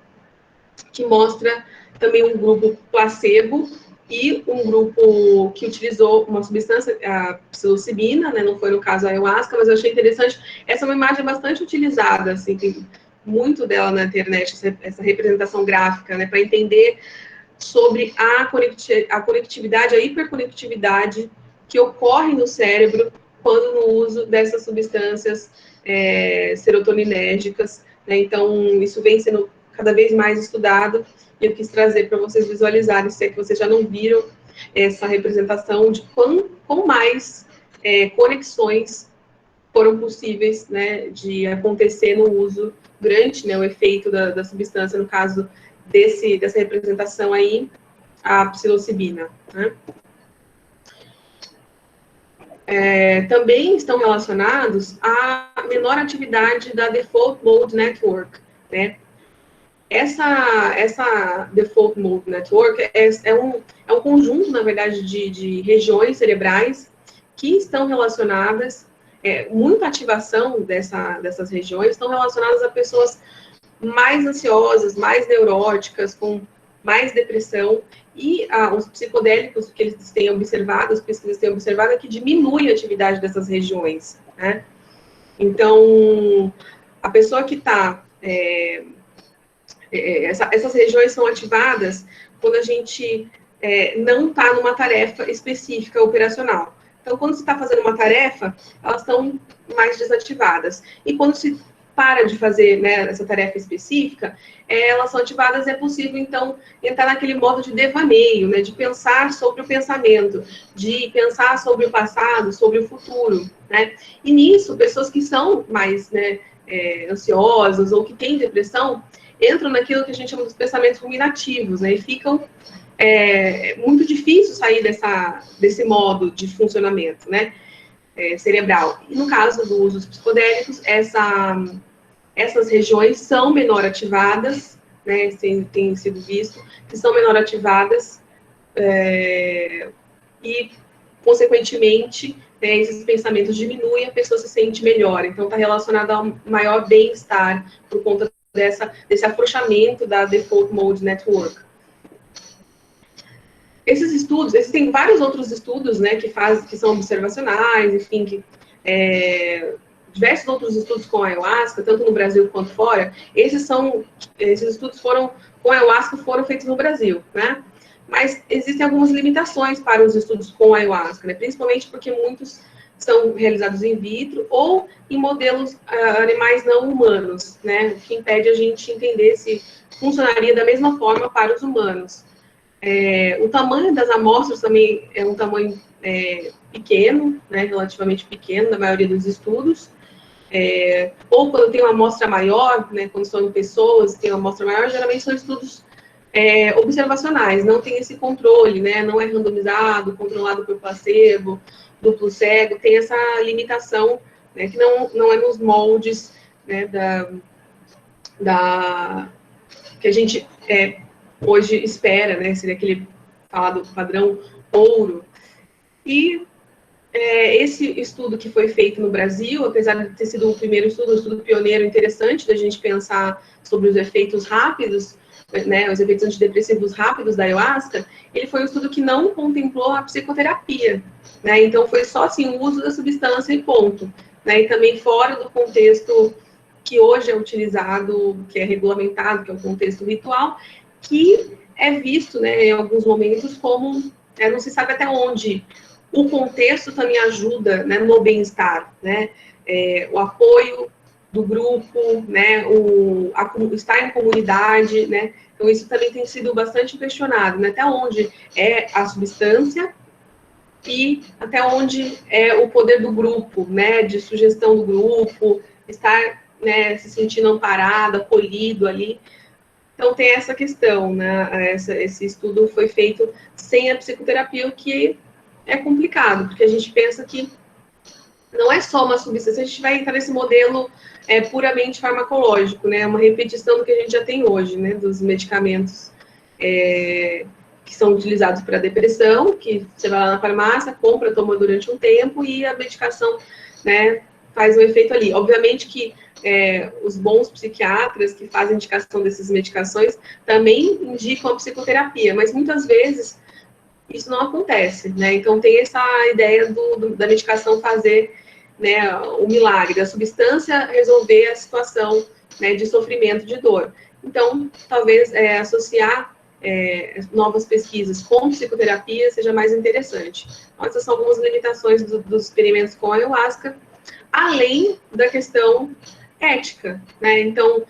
que mostra também um grupo placebo e um grupo que utilizou uma substância, a psilocibina, né, não foi no caso a ayahuasca, mas eu achei interessante. Essa é uma imagem bastante utilizada, assim, tem muito dela na internet, essa representação gráfica, né, para entender sobre a conectividade, a hiperconectividade que ocorre no cérebro quando no uso dessas substâncias serotoninérgicas, né? Então, isso vem sendo cada vez mais estudado, e eu quis trazer para vocês visualizarem, se é que vocês já não viram essa representação de quão mais conexões foram possíveis, né, de acontecer no uso durante, né, o efeito da substância, no caso dessa representação aí, a psilocibina, né? Também estão relacionados à menor atividade da Default Mode Network, né? Essa Default Mode Network é um conjunto, na verdade, de regiões cerebrais que estão relacionadas, muita ativação dessas regiões estão relacionadas a pessoas mais ansiosas, mais neuróticas, com mais depressão, e os psicodélicos que eles têm observado, as pesquisas têm observado, é que diminui a atividade dessas regiões, né? Então, a pessoa que está... essas regiões são ativadas quando a gente não está numa tarefa específica operacional. Então, quando você está fazendo uma tarefa, elas estão mais desativadas. E quando se para de fazer, né, essa tarefa específica, elas são ativadas, é possível, então, entrar naquele modo de devaneio, né, de pensar sobre o pensamento, de pensar sobre o passado, sobre o futuro, né? E nisso, pessoas que são mais, né, ansiosas ou que têm depressão, entram naquilo que a gente chama de pensamentos ruminativos, né, e ficam muito difícil sair desse modo de funcionamento, né, cerebral. E no caso do uso dos psicodélicos, essas regiões são menor ativadas, né, tem sido visto, que são menor ativadas, e, consequentemente, esses pensamentos diminuem, a pessoa se sente melhor. Então, está relacionado ao maior bem-estar por conta desse afrouxamento da Default Mode Network. Esses estudos, existem vários outros estudos, né, que são observacionais, enfim, diversos outros estudos com ayahuasca, tanto no Brasil quanto fora. Esses estudos com ayahuasca foram feitos no Brasil, né? Mas existem algumas limitações para os estudos com ayahuasca, né? Principalmente porque muitos são realizados in vitro ou em modelos animais não humanos, né? O que impede a gente entender se funcionaria da mesma forma para os humanos. O tamanho das amostras também é um tamanho pequeno, né, relativamente pequeno, na maioria dos estudos. Ou quando tem uma amostra maior, né, quando são em pessoas, tem uma amostra maior, geralmente são estudos observacionais, não tem esse controle, né, não é randomizado, controlado por placebo, duplo cego, tem essa limitação, né, que não é nos moldes, né, que a gente hoje espera, né, seria aquele falado padrão ouro. E esse estudo que foi feito no Brasil, apesar de ter sido o primeiro estudo, um estudo pioneiro interessante da gente pensar sobre os efeitos rápidos, né, os efeitos antidepressivos rápidos da ayahuasca, ele foi um estudo que não contemplou a psicoterapia, né, então foi só assim, o uso da substância e ponto, né, e também fora do contexto que hoje é utilizado, que é regulamentado, que é o contexto ritual, que é visto, né, em alguns momentos como, não se sabe até onde o contexto também ajuda, né, no bem-estar, né, o apoio do grupo, né, estar em comunidade, né, então isso também tem sido bastante questionado, né, até onde é a substância e até onde é o poder do grupo, né, de sugestão do grupo, estar, né, se sentindo amparado, acolhido ali. Então tem essa questão, né, esse estudo foi feito sem a psicoterapia, o que é complicado, porque a gente pensa que não é só uma substância, a gente vai entrar nesse modelo puramente farmacológico, né, uma repetição do que a gente já tem hoje, né, dos medicamentos que são utilizados para depressão, que você vai lá na farmácia, compra, toma durante um tempo e a medicação, né, faz um efeito ali. Obviamente que os bons psiquiatras que fazem indicação dessas medicações também indicam a psicoterapia, mas muitas vezes isso não acontece, né? Então tem essa ideia da medicação fazer, né, o milagre, da substância resolver a situação, né, de sofrimento, de dor. Então, talvez associar novas pesquisas com psicoterapia seja mais interessante. Então, essas são algumas limitações dos experimentos com a ayahuasca, além da questão ética, né? Então,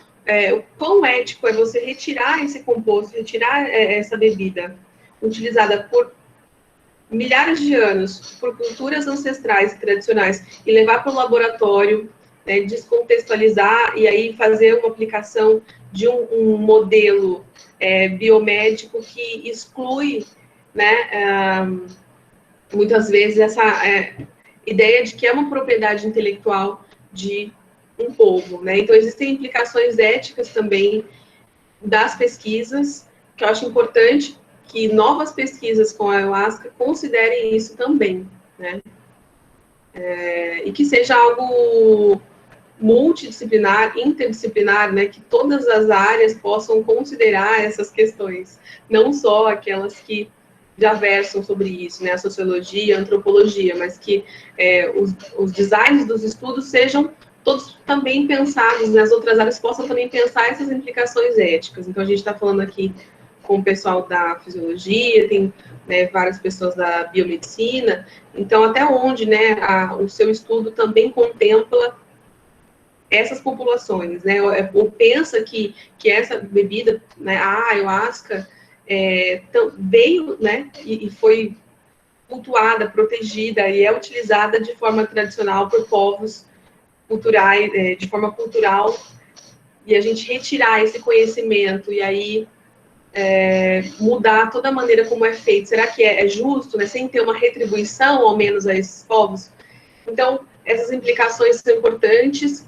o quão ético é você retirar esse composto, retirar essa bebida utilizada por milhares de anos, por culturas ancestrais e tradicionais, e levar para o laboratório, né, descontextualizar e aí fazer uma aplicação de um modelo biomédico que exclui, né, muitas vezes essa ideia de que é uma propriedade intelectual de um povo, né? Então existem implicações éticas também das pesquisas, que eu acho importante que novas pesquisas com a ayahuasca considerem isso também, né? E que seja algo multidisciplinar, interdisciplinar, né? Que todas as áreas possam considerar essas questões, não só aquelas que já versam sobre isso, né? A sociologia, a antropologia, mas que os designs dos estudos sejam todos também pensados, nas outras áreas possam também pensar essas implicações éticas. Então, a gente está falando aqui com o pessoal da fisiologia, tem, né, várias pessoas da biomedicina, então, até onde, né, o seu estudo também contempla essas populações, né, ou pensa que essa bebida, né, a ayahuasca, veio, né, e foi cultuada, protegida, e é utilizada de forma tradicional por povos culturais, de forma cultural, e a gente retirar esse conhecimento e aí mudar toda a maneira como é feito. Será que é justo, né, sem ter uma retribuição, ao menos, a esses povos? Então, essas implicações são importantes.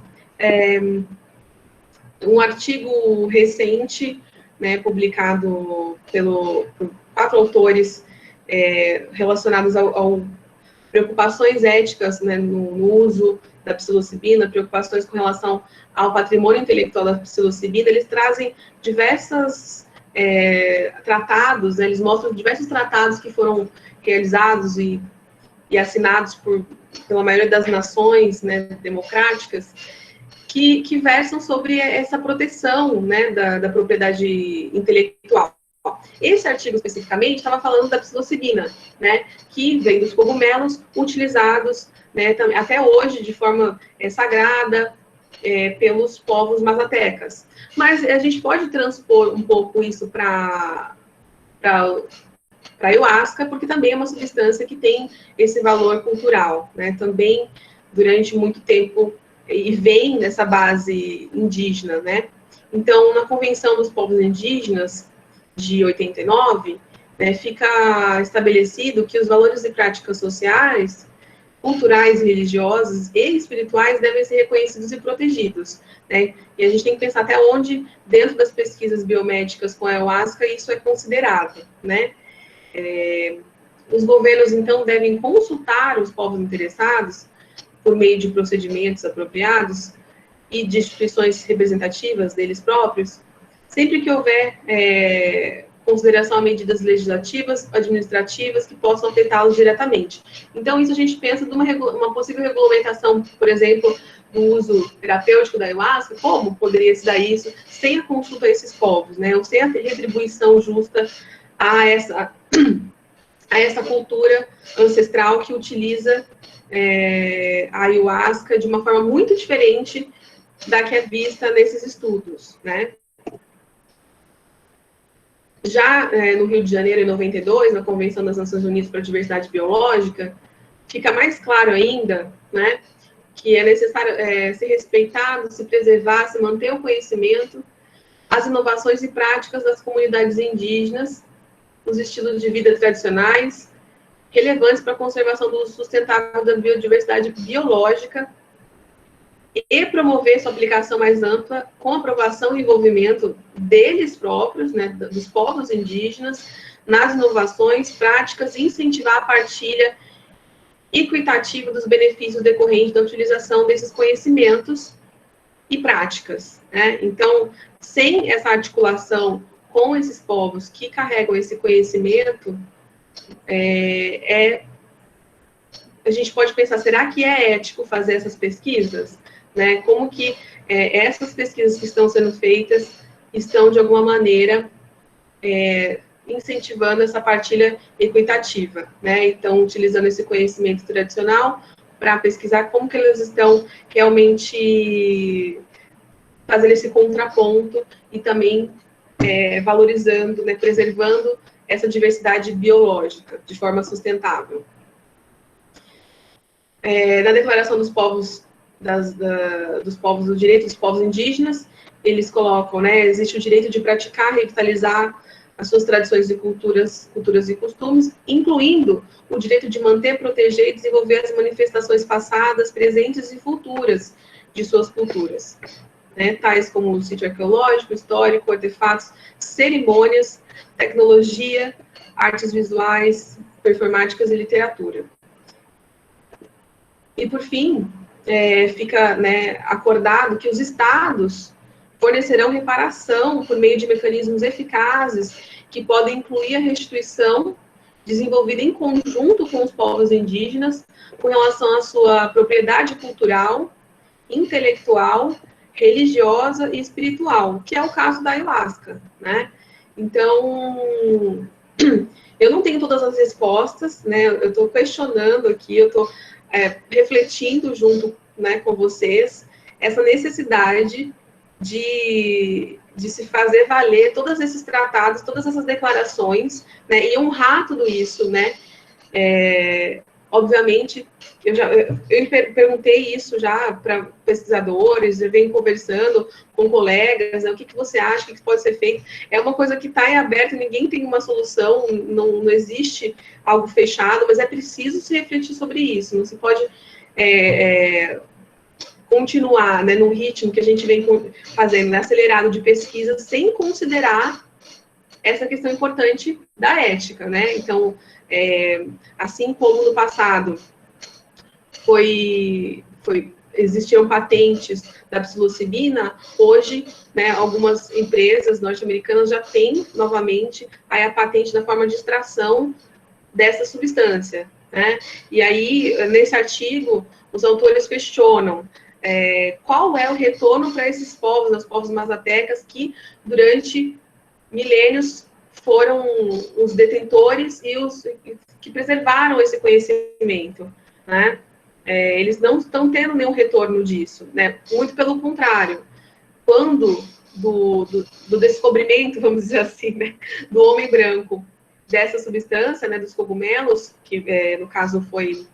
Um artigo recente, né, publicado por 4 autores relacionados ao preocupações éticas, né, no uso da psilocibina, preocupações com relação ao patrimônio intelectual da psilocibina, eles trazem diversos tratados, né, eles mostram diversos tratados que foram realizados e assinados pela maioria das nações, né, democráticas, que versam sobre essa proteção, né, da propriedade intelectual. Esse artigo, especificamente, estava falando da psilocibina, né, que vem dos cogumelos utilizados, né, até hoje de forma sagrada pelos povos mazatecas. Mas a gente pode transpor um pouco isso para ayahuasca, porque também é uma substância que tem esse valor cultural, né, também durante muito tempo, e vem dessa base indígena, né. Então, na Convenção dos Povos Indígenas, de 89, né, fica estabelecido que os valores e práticas sociais, culturais, religiosas e espirituais devem ser reconhecidos e protegidos, né? E a gente tem que pensar até onde, dentro das pesquisas biomédicas com a ayahuasca, isso é considerado, né? Os governos, então, devem consultar os povos interessados por meio de procedimentos apropriados e de instituições representativas deles próprios, sempre que houver consideração a medidas legislativas, administrativas, que possam afetá-los diretamente. Então, isso a gente pensa de uma possível regulamentação, por exemplo, do uso terapêutico da ayahuasca, como poderia se dar isso sem a consulta a esses povos, né, ou sem a retribuição justa a essa cultura ancestral que utiliza a ayahuasca de uma forma muito diferente da que é vista nesses estudos, né. Já no Rio de Janeiro, em 92, na Convenção das Nações Unidas para a Diversidade Biológica, fica mais claro ainda, né, que é necessário ser respeitado, se preservar, se manter o conhecimento, as inovações e práticas das comunidades indígenas, os estilos de vida tradicionais, relevantes para a conservação do uso sustentável da biodiversidade biológica, e promover sua aplicação mais ampla com aprovação e envolvimento deles próprios, né, dos povos indígenas, nas inovações, práticas, e incentivar a partilha equitativa dos benefícios decorrentes da utilização desses conhecimentos e práticas, né? Então, sem essa articulação com esses povos que carregam esse conhecimento, a gente pode pensar, será que é ético fazer essas pesquisas? Né? Como que essas pesquisas que estão sendo feitas estão, de alguma maneira, incentivando essa partilha equitativa, né? Então, utilizando esse conhecimento tradicional para pesquisar como que eles estão realmente fazendo esse contraponto e também valorizando, né, preservando essa diversidade biológica de forma sustentável. Na Declaração dos Povos do direito dos povos indígenas, eles colocam, né, existe o direito de praticar, revitalizar as suas tradições e culturas e costumes, incluindo o direito de manter, proteger e desenvolver as manifestações passadas, presentes e futuras de suas culturas, né, tais como o sítio arqueológico, histórico, artefatos, cerimônias, tecnologia, artes visuais, performáticas e literatura. E, por fim, fica, né, acordado que os estados fornecerão reparação por meio de mecanismos eficazes que podem incluir a restituição desenvolvida em conjunto com os povos indígenas com relação à sua propriedade cultural, intelectual, religiosa e espiritual, que é o caso da ayahuasca, né? Então, eu não tenho todas as respostas, né? Eu estou questionando aqui, eu estou refletindo junto, né, com vocês essa necessidade de se fazer valer todos esses tratados, todas essas declarações, né, e honrar tudo isso, né? Obviamente, eu perguntei isso já para pesquisadores, eu venho conversando com colegas, né, o que você acha, o que pode ser feito? É uma coisa que está em aberto, ninguém tem uma solução, não existe algo fechado, mas é preciso se refletir sobre isso, não se pode continuar, né, no ritmo que a gente vem fazendo, né, acelerado de pesquisa, sem considerar essa questão importante da ética, né? Então, assim como no passado existiam patentes da psilocibina, hoje, né, algumas empresas norte-americanas já têm novamente a patente na forma de extração dessa substância, né? E aí, nesse artigo, os autores questionam qual é o retorno para esses povos, os povos mazatecas, que durante milênios foram os detentores e os que preservaram esse conhecimento, né? Eles não estão tendo nenhum retorno disso, né? Muito pelo contrário. Quando do descobrimento, vamos dizer assim, né, do homem branco dessa substância, né, dos cogumelos, que no caso foi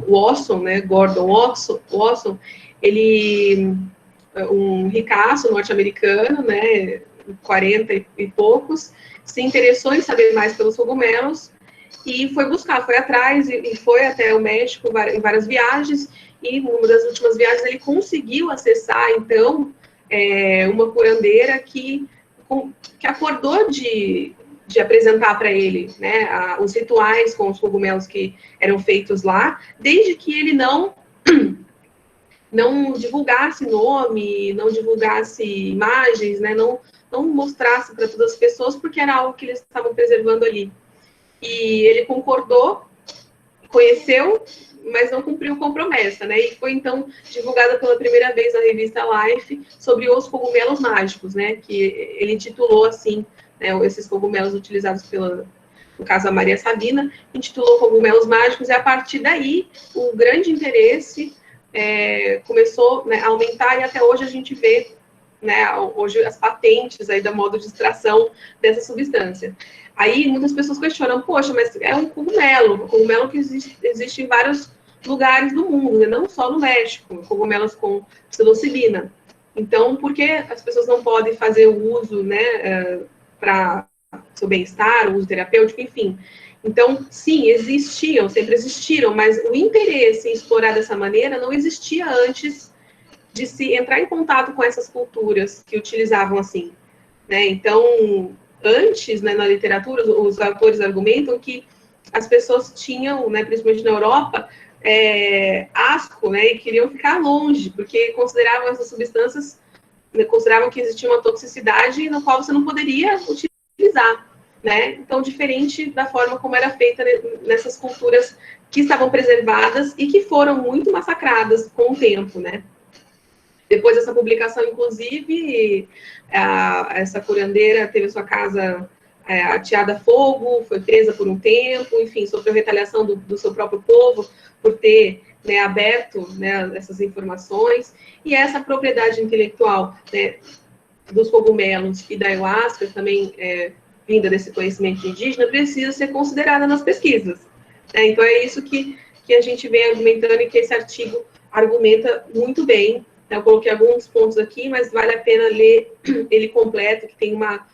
Watson, né, Gordon Watson, ele, um ricaço norte-americano, né, 40 e poucos, se interessou em saber mais pelos cogumelos e foi buscar, foi atrás e foi até o México em várias viagens, e numa das últimas viagens ele conseguiu acessar, então, uma curandeira que acordou de de apresentar para ele, né, os rituais com os cogumelos que eram feitos lá, desde que ele não divulgasse nome, não divulgasse imagens, né, não mostrasse para todas as pessoas, porque era algo que eles estavam preservando ali. E ele concordou, conheceu, mas não cumpriu com promessa, né? E foi, então, divulgada pela primeira vez na revista Life sobre os cogumelos mágicos, né? Que ele intitulou assim, né, esses cogumelos utilizados no caso, a Maria Sabina, intitulou Cogumelos Mágicos, e a partir daí, o grande interesse começou, né, a aumentar, e até hoje a gente vê, né, hoje as patentes aí da modo de extração dessa substância. Aí muitas pessoas questionam, poxa, mas é um cogumelo que existe em vários lugares do mundo, né? Não só no México, cogumelos com psilocibina. Então, por que as pessoas não podem fazer o uso, né, para seu bem-estar, o uso terapêutico, enfim? Então, sim, sempre existiram, mas o interesse em explorar dessa maneira não existia antes de se entrar em contato com essas culturas que utilizavam assim, né? Então, antes, né, na literatura, os autores argumentam que as pessoas tinham, né, principalmente na Europa, asco, né, e queriam ficar longe, porque consideravam essas substâncias, né, consideravam que existia uma toxicidade na qual você não poderia utilizar, né? Então, diferente da forma como era feita nessas culturas que estavam preservadas e que foram muito massacradas com o tempo, né? Depois dessa publicação, inclusive, essa curandeira teve sua casa ateada a fogo, foi presa por um tempo, enfim, sofreu retaliação do seu próprio povo por ter, né, aberto, né, essas informações. E essa propriedade intelectual, né, dos cogumelos e da ayahuasca, também vinda desse conhecimento indígena, precisa ser considerada nas pesquisas. Então, é isso que a gente vem argumentando e que esse artigo argumenta muito bem. Eu coloquei alguns pontos aqui, mas vale a pena ler ele completo, que tem uma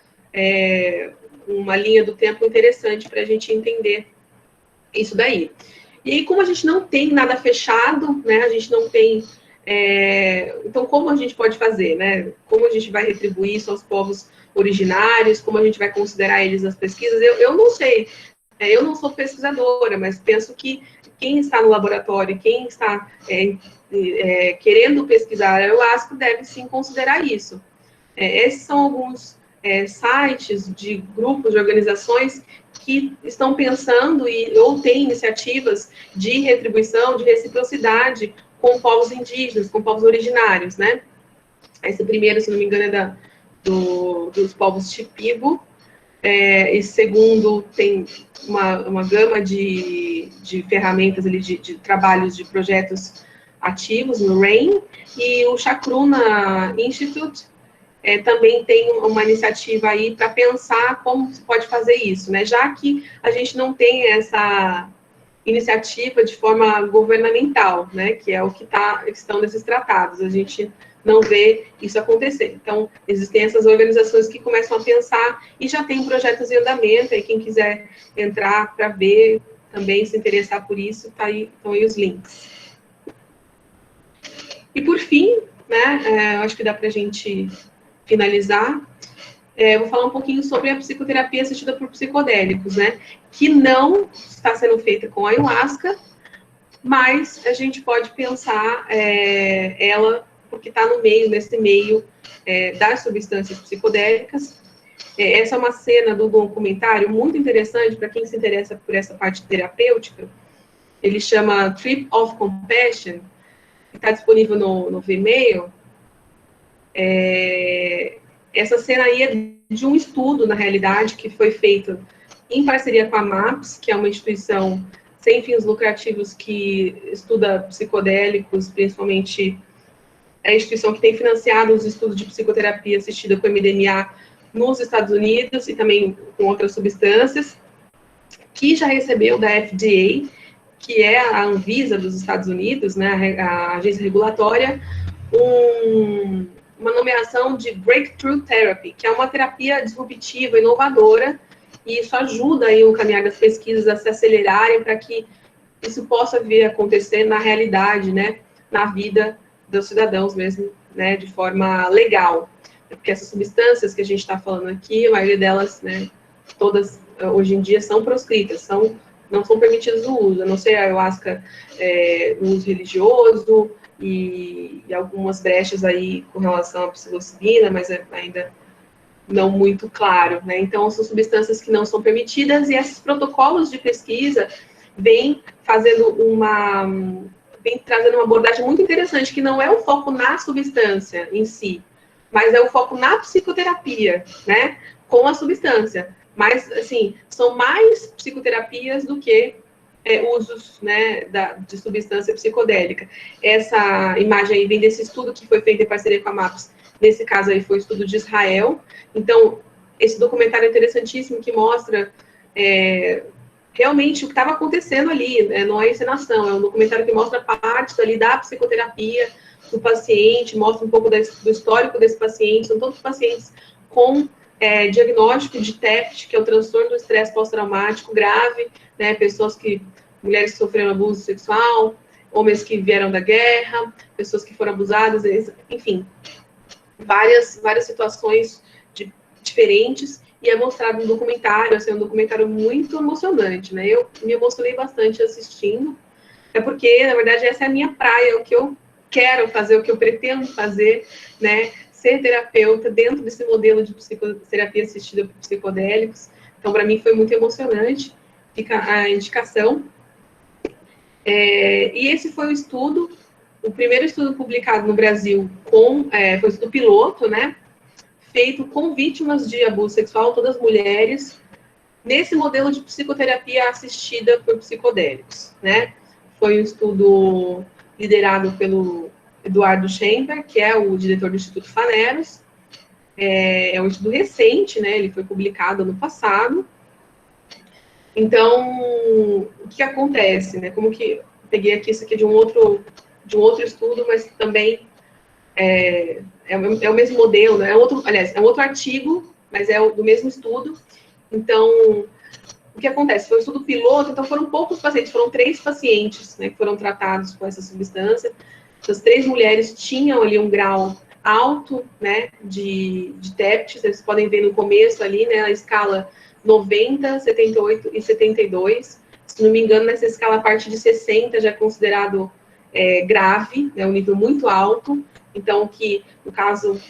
linha do tempo interessante para a gente entender isso daí. E aí, como a gente não tem nada fechado, né, a gente não tem... então, como a gente pode fazer, né? Como a gente vai retribuir isso aos povos originários, como a gente vai considerar eles nas pesquisas? Eu não sei. Eu não sou pesquisadora, mas penso que quem está no laboratório, quem está querendo pesquisar ayahuasca, deve sim considerar isso. Esses são alguns sites de grupos, de organizações que estão pensando ou têm iniciativas de retribuição, de reciprocidade com povos indígenas, com povos originários, né? Esse primeiro, se não me engano, é dos povos Shipibo. E segundo, tem uma gama de ferramentas ali, de trabalhos, de projetos ativos no RAIN, e o Chacruna Institute também tem uma iniciativa aí para pensar como se pode fazer isso, né? Já que a gente não tem essa iniciativa de forma governamental, né? Que é o que estão nesses tratados. A gente não vê isso acontecer. Então, existem essas organizações que começam a pensar e já tem projetos em andamento, e quem quiser entrar para ver, também se interessar por isso, estão aí os links. E por fim, né, acho que dá para a gente finalizar, vou falar um pouquinho sobre a psicoterapia assistida por psicodélicos, né, que não está sendo feita com ayahuasca, mas a gente pode pensar ela, porque está nesse meio das substâncias psicodélicas. Essa é uma cena do documentário muito interessante para quem se interessa por essa parte terapêutica. Ele chama Trip of Compassion, que está disponível no Vimeo. Essa cena aí é de um estudo, na realidade, que foi feito em parceria com a MAPS, que é uma instituição sem fins lucrativos que estuda psicodélicos, principalmente é a instituição que tem financiado os estudos de psicoterapia assistida com MDMA nos Estados Unidos e também com outras substâncias, que já recebeu da FDA, que é a Anvisa dos Estados Unidos, né, a agência regulatória, uma nomeação de Breakthrough Therapy, que é uma terapia disruptiva, inovadora, e isso ajuda aí o caminhar das pesquisas a se acelerarem para que isso possa vir a acontecer na realidade, né, na vida dos cidadãos mesmo, né, de forma legal. Porque essas substâncias que a gente está falando aqui, a maioria delas, né, todas, hoje em dia, são proscritas, não são permitidas o uso, a não ser a ayahuasca no uso religioso e algumas brechas aí com relação à psilocibina, mas ainda não muito claro, né? Então, são substâncias que não são permitidas e esses protocolos de pesquisa vêm trazendo uma abordagem muito interessante, que não é o foco na substância em si, mas é o foco na psicoterapia, né? Com a substância. Mas, assim, são mais psicoterapias do que usos, né, de substância psicodélica. Essa imagem aí vem desse estudo que foi feito em parceria com a MAPS. Nesse caso aí foi o estudo de Israel. Então, esse documentário é interessantíssimo, que mostra realmente o que estava acontecendo ali, né? Não é encenação, é um documentário que mostra partes ali da psicoterapia do paciente, mostra um pouco do histórico desse paciente. São todos pacientes com diagnóstico de TEPT, que é o transtorno do estresse pós-traumático grave, né? Mulheres que sofreram abuso sexual, homens que vieram da guerra, pessoas que foram abusadas, enfim, várias situações diferentes, e é mostrado no documentário, assim, um documentário muito emocionante, né? Eu me emocionei bastante assistindo, porque, na verdade, essa é a minha praia, o que eu quero fazer, o que eu pretendo fazer, né? Ser terapeuta dentro desse modelo de psicoterapia assistida por psicodélicos. Então, para mim, foi muito emocionante. Fica a indicação. E esse foi o primeiro estudo publicado no Brasil foi o estudo piloto, né? Feito com vítimas de abuso sexual, todas mulheres, nesse modelo de psicoterapia assistida por psicodélicos, né? Foi um estudo liderado pelo Eduardo Schemper, que é o diretor do Instituto Phaneros. É um estudo recente, né? Ele foi publicado ano passado. Então, o que acontece, né? Como que peguei aqui isso aqui de um outro estudo, mas também é o mesmo modelo, né? É um outro artigo, mas é do mesmo estudo. Então, o que acontece? Foi um estudo piloto, então foram poucos pacientes, foram 3 pacientes, né, que foram tratados com essa substância. Essas 3 mulheres tinham ali um grau alto, né, de TEPT, vocês podem ver no começo ali, né, a escala 90, 78 e 72. Se não me engano, nessa escala, a partir de 60 já é considerado grave, né, um nível muito alto. Então, que, no caso,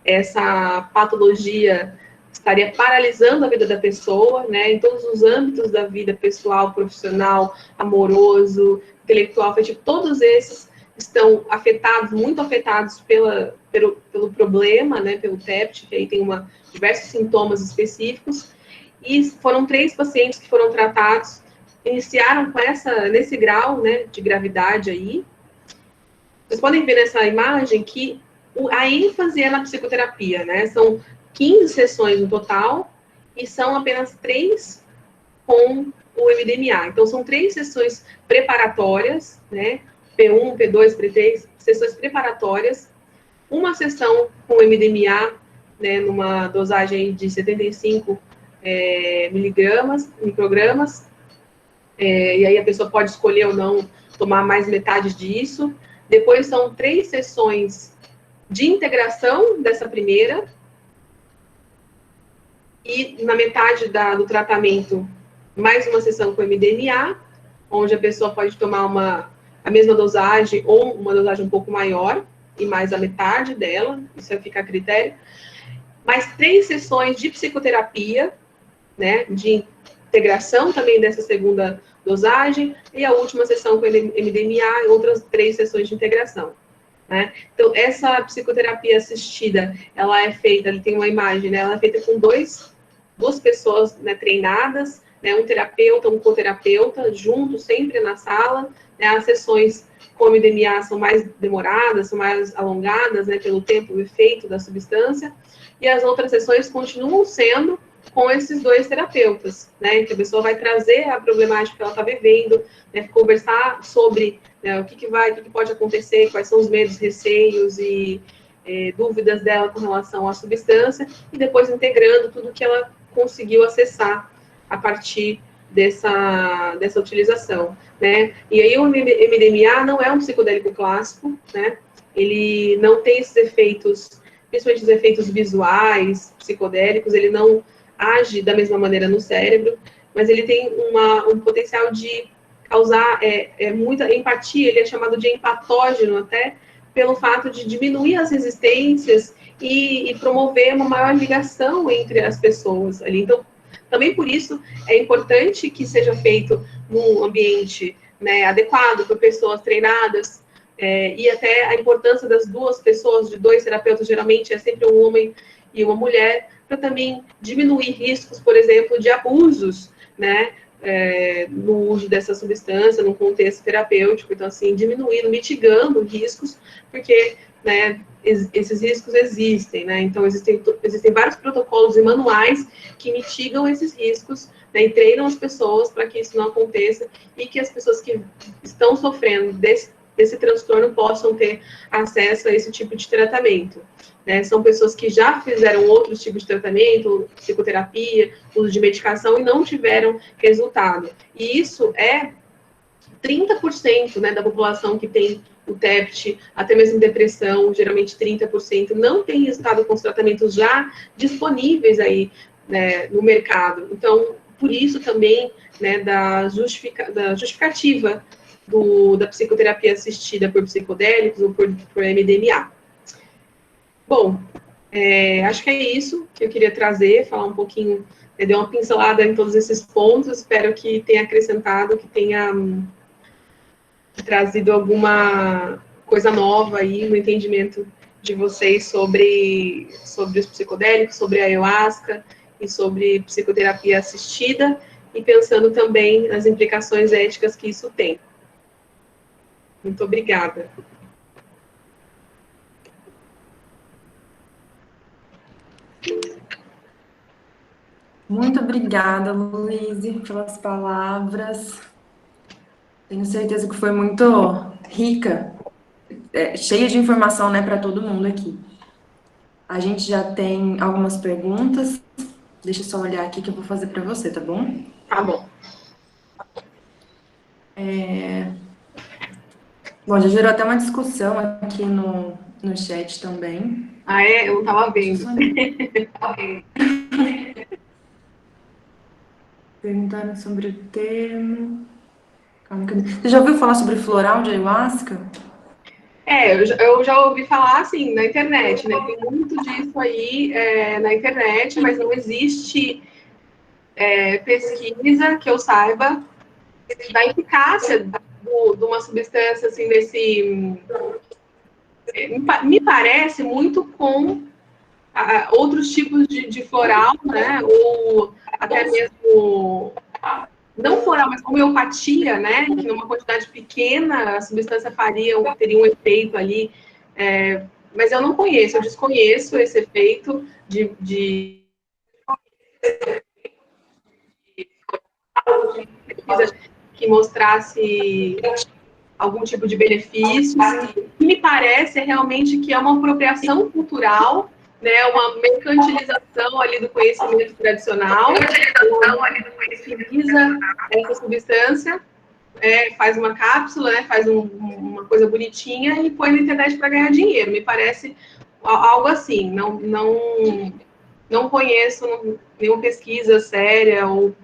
essa patologia estaria paralisando a vida da pessoa, né, em todos os âmbitos da vida pessoal, profissional, amoroso, intelectual, afetivo, todos esses estão muito afetados pelo problema, né, pelo TEPT, que aí tem diversos sintomas específicos, e foram 3 pacientes que foram tratados, iniciaram nesse grau, né, de gravidade aí. Vocês podem ver nessa imagem que a ênfase é na psicoterapia, né, são 15 sessões no total, e são apenas 3 com o MDMA. Então, são 3 sessões preparatórias, né? P1, P2, P3, sessões preparatórias. Uma sessão com MDMA, né, numa dosagem de 75 microgramas. E aí a pessoa pode escolher ou não tomar mais metade disso. Depois, são 3 sessões de integração dessa primeira. E na metade do tratamento, mais uma sessão com MDMA, onde a pessoa pode tomar a mesma dosagem ou uma dosagem um pouco maior, e mais a metade dela, isso fica a critério. Mais 3 sessões de psicoterapia, né, de integração também dessa segunda dosagem, e a última sessão com MDMA e outras 3 sessões de integração. Né? Então, essa psicoterapia assistida, ela é feita, ele tem uma imagem, né, ela é feita com duas pessoas, né, treinadas, né, um terapeuta, um coterapeuta, juntos, sempre na sala. Né, as sessões com MDMA são mais demoradas, são mais alongadas, né, pelo tempo, o efeito da substância, e as outras sessões continuam sendo com esses 2 terapeutas, né, que a pessoa vai trazer a problemática que ela está vivendo, né, conversar sobre, né, o que pode acontecer, quais são os medos, receios e dúvidas dela com relação à substância, e depois integrando tudo que ela conseguiu acessar a partir dessa utilização, né? E aí o MDMA não é um psicodélico clássico, né? Ele não tem esses efeitos, principalmente os efeitos visuais, psicodélicos, ele não age da mesma maneira no cérebro, mas ele tem um potencial de causar muita empatia, ele é chamado de empatógeno até, pelo fato de diminuir as resistências e promover uma maior ligação entre as pessoas ali. Então, também por isso é importante que seja feito num ambiente, né, adequado, por pessoas treinadas, e até a importância das duas pessoas, de dois terapeutas, geralmente é sempre um homem e uma mulher, para também diminuir riscos, por exemplo, de abusos, né, no uso dessa substância, no contexto terapêutico. Então, assim, diminuindo, mitigando riscos, porque, né, esses riscos existem, né? Então, existem vários protocolos e manuais que mitigam esses riscos, né, e treinam as pessoas para que isso não aconteça e que as pessoas que estão sofrendo desse transtorno possam ter acesso a esse tipo de tratamento. Né? São pessoas que já fizeram outros tipos de tratamento, psicoterapia, uso de medicação e não tiveram resultado. E isso é 30%, né, da população que tem o TEPT, até mesmo depressão, geralmente 30%, não tem resultado com os tratamentos já disponíveis aí, né, no mercado. Então, por isso também, né, da justificativa da psicoterapia assistida por psicodélicos ou por MDMA. Bom, acho que é isso que eu queria trazer, falar um pouquinho, dei uma pincelada em todos esses pontos, espero que tenha acrescentado, que tenha trazido alguma coisa nova aí no entendimento de vocês sobre os psicodélicos, sobre a ayahuasca e sobre psicoterapia assistida, e pensando também nas implicações éticas que isso tem. Muito obrigada. Muito obrigada, Luíse, pelas palavras. Tenho certeza que foi muito rica, cheia de informação, né, para todo mundo aqui. A gente já tem algumas perguntas. Deixa eu só olhar aqui que eu vou fazer para você, tá bom? Tá bom. Bom, já gerou até uma discussão aqui no chat também. Ah, é? Eu não estava vendo. Perguntaram sobre o termo. Calma, cadê? Você já ouviu falar sobre floral de ayahuasca? Eu já ouvi falar, assim, na internet, né? Tem muito disso aí na internet, mas não existe pesquisa que eu saiba da eficácia de uma substância, assim, me parece muito com outros tipos de floral, né? Ou até mesmo, não floral, mas homeopatia, né? Que numa quantidade pequena a substância teria um efeito ali. Mas eu não conheço, eu desconheço esse efeito de que mostrasse algum tipo de benefícios. O que me parece é realmente que é uma apropriação cultural, né, uma mercantilização ali do conhecimento tradicional, utiliza essa substância, faz uma cápsula, né, faz uma coisa bonitinha e põe na internet para ganhar dinheiro. Me parece algo assim. Não conheço nenhuma pesquisa séria ou,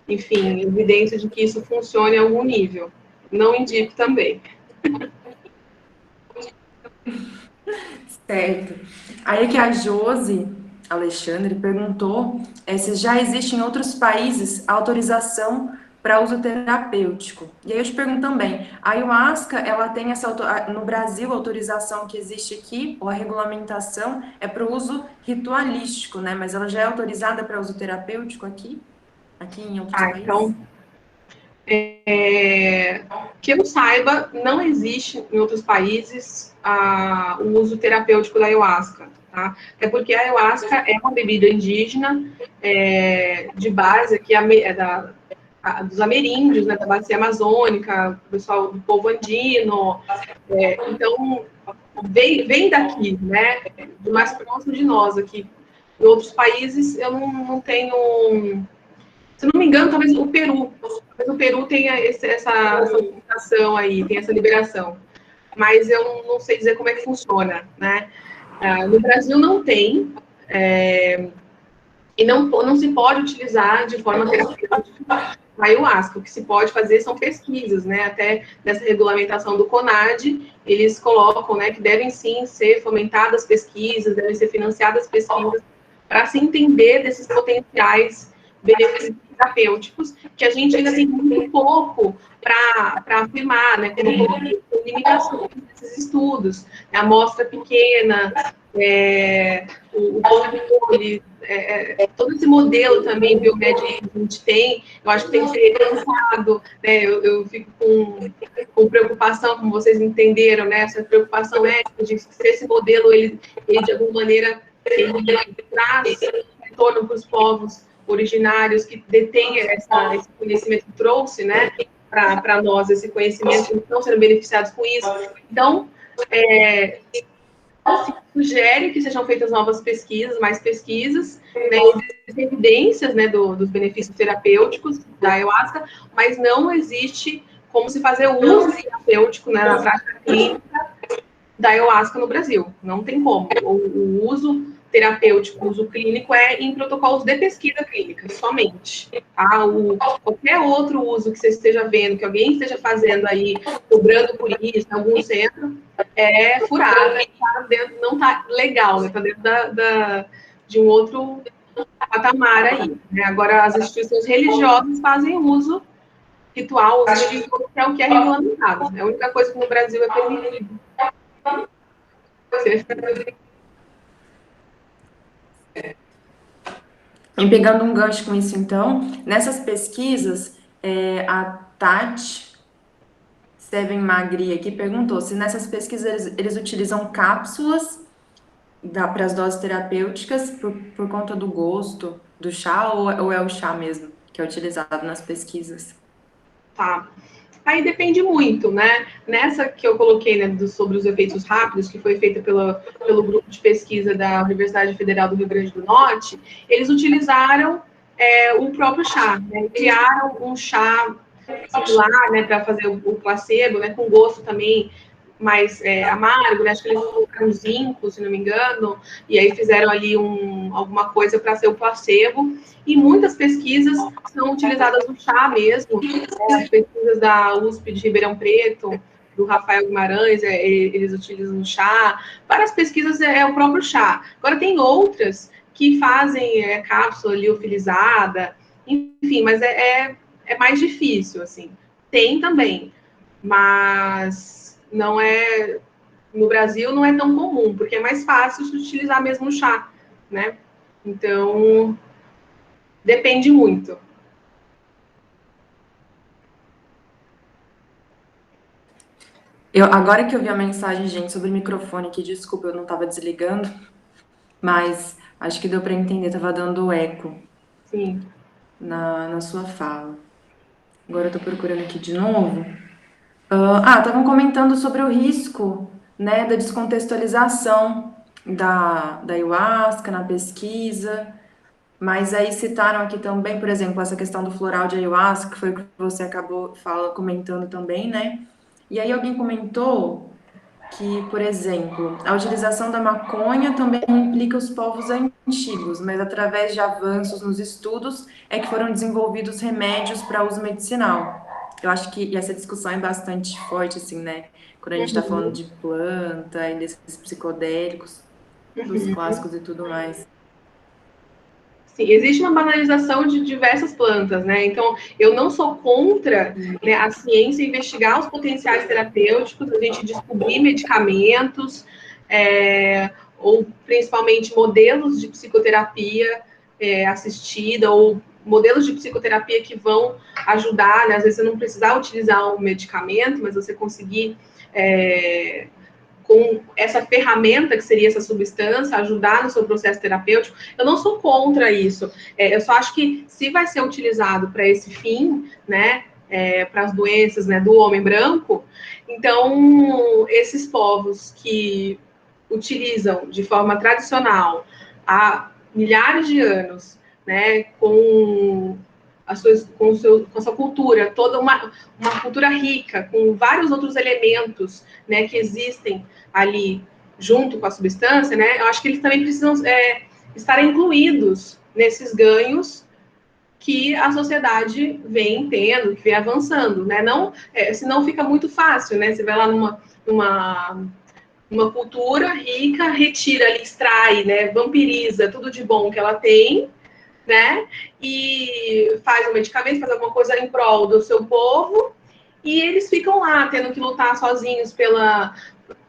enfim, evidência de que isso funcione em algum nível. Não indico também. Certo. Aí que a Josi Alexandre perguntou se já existe em outros países autorização para uso terapêutico. E aí eu te pergunto também, a ayahuasca, ela tem no Brasil, a autorização que existe aqui, ou a regulamentação, é para o uso ritualístico, né? Mas ela já é autorizada para uso terapêutico aqui em outros países? Então, que eu saiba, não existe em outros países o uso terapêutico da ayahuasca, tá? Até porque a ayahuasca é uma bebida indígena de base aqui dos ameríndios, né, da bacia amazônica, do pessoal do povo andino, então vem daqui, né, do mais próximo de nós aqui. Em outros países eu não tenho. Se não me engano, talvez o Peru. Talvez o Peru tenha essa limitação aí, tem essa liberação. Mas eu não sei dizer como é que funciona, né? No Brasil não tem. E não se pode utilizar de forma terapêutica a ayahuasca. O que se pode fazer são pesquisas, né? Até nessa regulamentação do CONAD, eles colocam, né, que devem sim ser fomentadas pesquisas, devem ser financiadas pesquisas para se entender desses potenciais benefícios terapêuticos, que a gente ainda tem muito pouco para afirmar, né? Como eu coloquei, com limitações desses estudos, né? A amostra pequena, o controle, todo esse modelo também biomédico que a gente tem, eu acho que tem que ser repensado, né? Eu fico com preocupação, como vocês entenderam, né? Essa preocupação ética de se esse modelo, ele de alguma maneira, ele traz retorno para os povos originários que detêm esse conhecimento, trouxe, né? Para nós esse conhecimento, que estão sendo beneficiados com isso. Então, se sugere que sejam feitas novas pesquisas, mais pesquisas, né, existem evidências, né, dos benefícios terapêuticos da ayahuasca, mas não existe como se fazer o uso terapêutico, né, na prática clínica da ayahuasca no Brasil. Não tem como. O uso terapêutico, o uso clínico é em protocolos de pesquisa clínica, somente. Tá? Qualquer outro uso que você esteja vendo, que alguém esteja fazendo aí, cobrando por isso, em algum centro, é furado, não está legal, está dentro de um outro patamar aí. Né? Agora, as instituições religiosas fazem uso ritual, que é o que é regulamentado. É a única coisa que no Brasil é permitido. E pegando um gancho com isso, então, nessas pesquisas, a Tati Steven Magri aqui perguntou se nessas pesquisas eles utilizam cápsulas para as doses terapêuticas por conta do gosto do chá ou é o chá mesmo que é utilizado nas pesquisas? Tá. Aí depende muito, né? Nessa que eu coloquei, né, sobre os efeitos rápidos, que foi feita pelo grupo de pesquisa da Universidade Federal do Rio Grande do Norte, eles utilizaram o próprio chá, né? Criaram um chá similar, né, para fazer o placebo, né, com gosto também mais amargo, né? Acho que eles colocaram zinco, se não me engano, e aí fizeram ali alguma coisa para ser o placebo. E muitas pesquisas são utilizadas no chá mesmo, né? As pesquisas da USP de Ribeirão Preto, do Rafael Guimarães, eles utilizam no chá. Várias pesquisas o próprio chá. Agora tem outras que fazem cápsula liofilizada, enfim, mas é mais difícil, assim. Tem também, mas não é, no Brasil não é tão comum, porque é mais fácil de utilizar mesmo o chá, né? Então, depende muito. Agora que eu vi a mensagem, gente, sobre o microfone aqui, desculpa, eu não estava desligando, mas acho que deu para entender, estava dando eco. Sim. Na sua fala. Agora eu tô procurando aqui de novo. Estavam comentando sobre o risco, né, da descontextualização da ayahuasca na pesquisa, mas aí citaram aqui também, por exemplo, essa questão do floral de ayahuasca, que foi o que você acabou comentando também, né? E aí alguém comentou que, por exemplo, a utilização da maconha também implica os povos antigos, mas através de avanços nos estudos é que foram desenvolvidos remédios para uso medicinal. Eu acho que essa discussão é bastante forte, assim, né? Quando a gente está falando de planta e desses psicodélicos, dos clássicos e tudo mais. Sim, existe uma banalização de diversas plantas, né? Então, eu não sou contra, né, a ciência investigar os potenciais terapêuticos, a gente descobrir medicamentos, ou principalmente modelos de psicoterapia assistida, ou modelos de psicoterapia que vão ajudar, né? Às vezes você não precisar utilizar um medicamento, mas você conseguir com essa ferramenta que seria essa substância, ajudar no seu processo terapêutico, eu não sou contra isso. Eu só acho que se vai ser utilizado para esse fim, né, para as doenças, né, do homem branco, então esses povos que utilizam de forma tradicional há milhares de anos, né, com a sua cultura, toda uma cultura rica, com vários outros elementos, né, que existem ali junto com a substância, né, eu acho que eles também precisam estar incluídos nesses ganhos que a sociedade vem tendo, que vem avançando, né? Não, senão fica muito fácil, né? Você vai lá numa cultura rica, retira ali, extrai, né? Vampiriza tudo de bom que ela tem, né? E faz um medicamento, faz alguma coisa em prol do seu povo, e eles ficam lá tendo que lutar sozinhos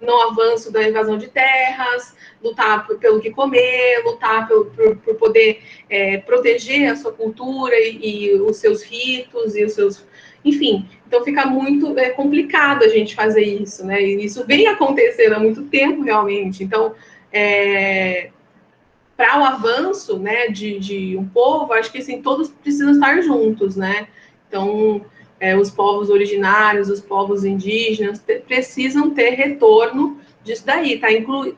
no avanço da invasão de terras, lutar pelo que comer, lutar por poder proteger a sua cultura e os seus ritos e os seus... Enfim, então fica muito complicado a gente fazer isso, né? E isso vem acontecendo há muito tempo, realmente. Então, para o avanço, né, de um povo, acho que assim, todos precisam estar juntos, né? Então, os povos originários, os povos indígenas, precisam ter retorno disso daí,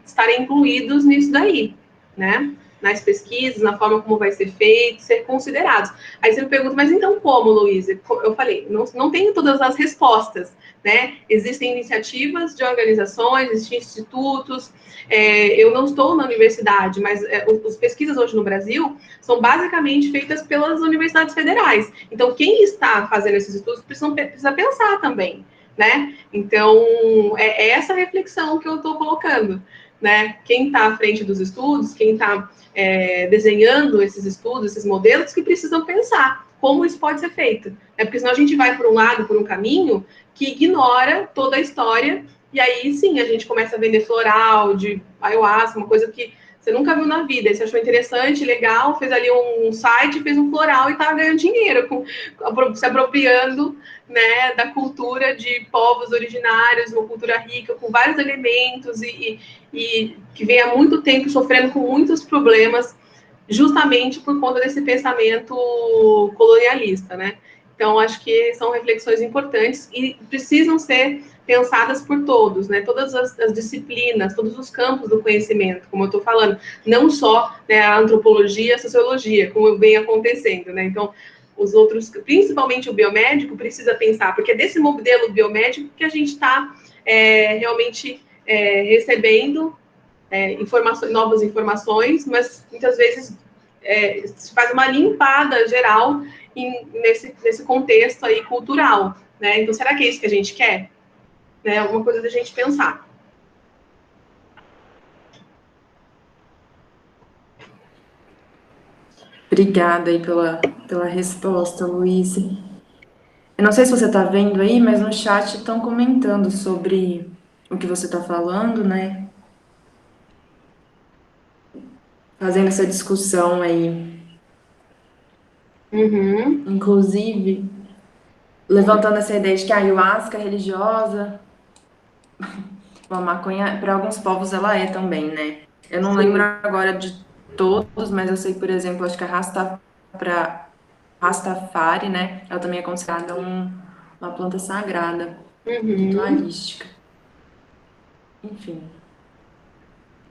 estarem incluídos nisso daí, né? Nas pesquisas, na forma como vai ser feito, ser considerados. Aí você me pergunta, mas então como, Luísa? Eu falei, não tenho todas as respostas, né? Existem iniciativas de organizações, existem institutos. Eu não estou na universidade, mas as pesquisas hoje no Brasil são basicamente feitas pelas universidades federais. Então, quem está fazendo esses estudos precisa pensar também, né? Então, é essa reflexão que eu estou colocando, né? Quem está à frente dos estudos, quem está desenhando esses estudos, esses modelos, que precisam pensar como isso pode ser feito. Porque senão a gente vai por um lado, por um caminho, que ignora toda a história, e aí sim a gente começa a vender floral, de ayahuasca, uma coisa que você nunca viu na vida, aí você achou interessante, legal, fez ali um site, fez um floral e estava ganhando dinheiro, se apropriando, né, da cultura de povos originários, uma cultura rica, com vários elementos, e que vem há muito tempo sofrendo com muitos problemas, justamente por conta desse pensamento colonialista, né? Então, acho que são reflexões importantes e precisam ser pensadas por todos, né? Todas as disciplinas, todos os campos do conhecimento, como eu estou falando, não só, né, a antropologia, a sociologia, como vem acontecendo, né? Então, os outros, principalmente o biomédico, precisa pensar, porque é desse modelo biomédico que a gente está realmente recebendo novas informações, mas muitas vezes se faz uma limpada geral nesse contexto aí cultural, né? Então, será que é isso que a gente quer? Né? Alguma coisa da gente pensar. Obrigada aí pela resposta, Luiz. Eu não sei se você está vendo aí, mas no chat estão comentando sobre o que você está falando, né? Fazendo essa discussão aí. Uhum. Inclusive, levantando essa ideia de que a ayahuasca é religiosa, a maconha, para alguns povos ela é também, né? Eu não lembro Sim. agora de todos, mas eu sei, por exemplo, acho que a Rastafari, né? Ela também é considerada uma planta sagrada, Uhum. ritualística. Enfim.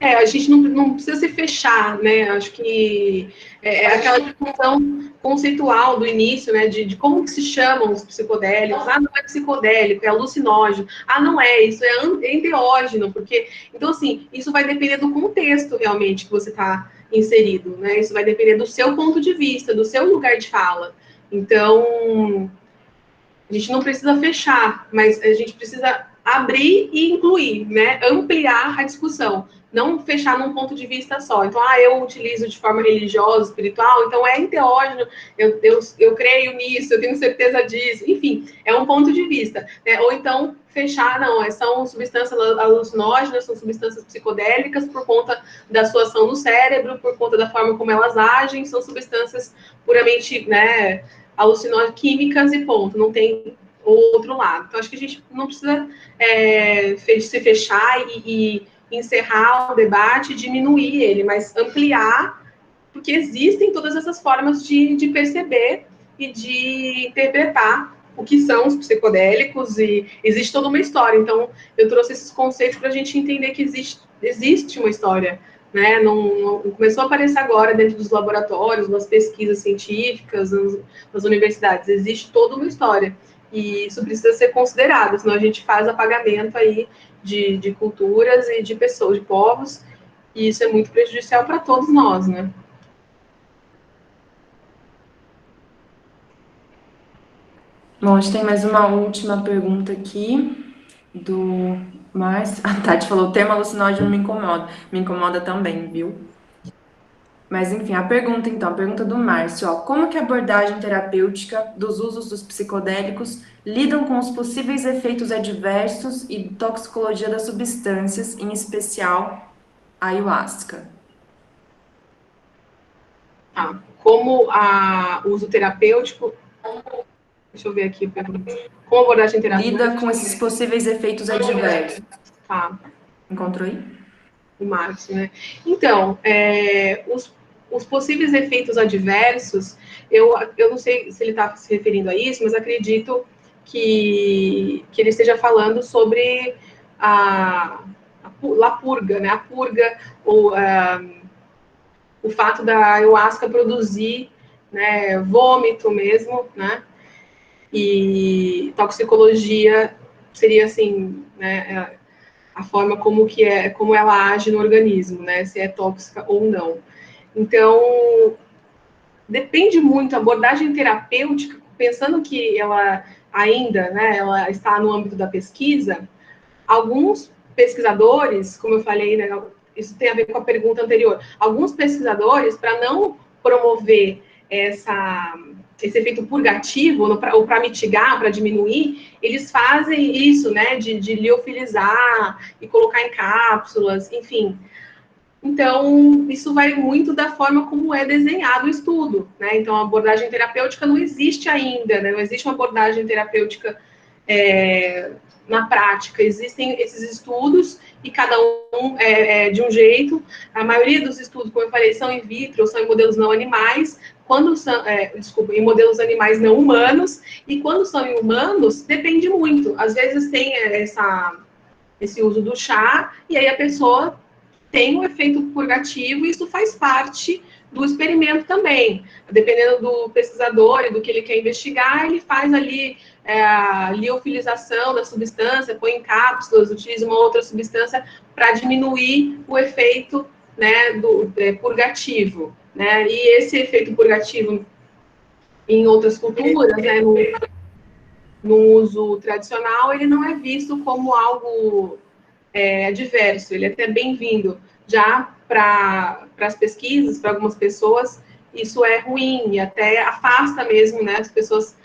A gente não precisa se fechar, né? Acho que aquela discussão conceitual do início, né? De como que se chamam os psicodélicos. Ah, não é psicodélico, é alucinógeno. Ah, não é, isso é enteógeno, porque... Então, assim, isso vai depender do contexto, realmente, que você está inserido, né? Isso vai depender do seu ponto de vista, do seu lugar de fala. Então, a gente não precisa fechar, mas a gente precisa abrir e incluir, né? Ampliar a discussão, não fechar num ponto de vista só. Então, eu utilizo de forma religiosa, espiritual, então é enteógeno, eu creio nisso, eu tenho certeza disso, enfim, é um ponto de vista. Né? Ou então, fechar, não, são substâncias alucinógenas, são substâncias psicodélicas por conta da sua ação no cérebro, por conta da forma como elas agem, são substâncias puramente, né, alucinógenas, químicas e ponto, não tem outro lado. Então, acho que a gente não precisa se fechar e encerrar o debate, diminuir ele, mas ampliar, porque existem todas essas formas de perceber e de interpretar o que são os psicodélicos, e existe toda uma história. Então, eu trouxe esses conceitos para a gente entender que existe uma história, né? Não começou a aparecer agora dentro dos laboratórios, nas pesquisas científicas, nas universidades. Existe toda uma história. E isso precisa ser considerado, senão a gente faz apagamento aí de culturas e de pessoas, de povos, e isso é muito prejudicial para todos nós, né? Bom, a gente tem mais uma última pergunta aqui do Márcio. A Tati falou, o termo alucinógeno me incomoda. Me incomoda também, viu? Mas, enfim, a pergunta do Márcio, ó, como que a abordagem terapêutica dos usos dos psicodélicos lidam com os possíveis efeitos adversos e toxicologia das substâncias, em especial a ayahuasca? Tá. Como o uso terapêutico, deixa eu ver aqui a pergunta. Como abordagem Lida terapêutica, com esses possíveis efeitos adversos. tá, Encontrou aí? o Márcio, né? Então, os possíveis efeitos adversos, eu não sei se ele está se referindo a isso, mas acredito que ele esteja falando sobre a purga, né? A purga, ou o fato da ayahuasca produzir, né, vômito mesmo, né? E toxicologia seria assim, né, a forma como ela age no organismo, né, se é tóxica ou não. Então, depende muito a abordagem terapêutica, pensando que ela ainda, né, ela está no âmbito da pesquisa. Alguns pesquisadores, como eu falei, né, isso tem a ver com a pergunta anterior. Alguns pesquisadores, para não promover esse efeito purgativo, ou para mitigar, para diminuir, eles fazem isso, né, de liofilizar e colocar em cápsulas, enfim. Então, isso vai muito da forma como é desenhado o estudo, né? Então, a abordagem terapêutica não existe ainda, né? Não existe uma abordagem terapêutica na prática. Existem esses estudos e cada um é de um jeito. A maioria dos estudos, como eu falei, são in vitro, são em modelos não animais. Quando são, em modelos animais não humanos, e quando são em humanos, depende muito. Às vezes tem esse uso do chá, e aí a pessoa tem um efeito purgativo, e isso faz parte do experimento também. Dependendo do pesquisador e do que ele quer investigar, ele faz ali a liofilização da substância, põe em cápsulas, utiliza uma outra substância para diminuir o efeito, né, do purgativo. Né? E esse efeito purgativo em outras culturas, né, no uso tradicional, ele não é visto como algo adverso, ele é até bem-vindo. Já para as pesquisas, para algumas pessoas, isso é ruim e até afasta mesmo, né, as pessoas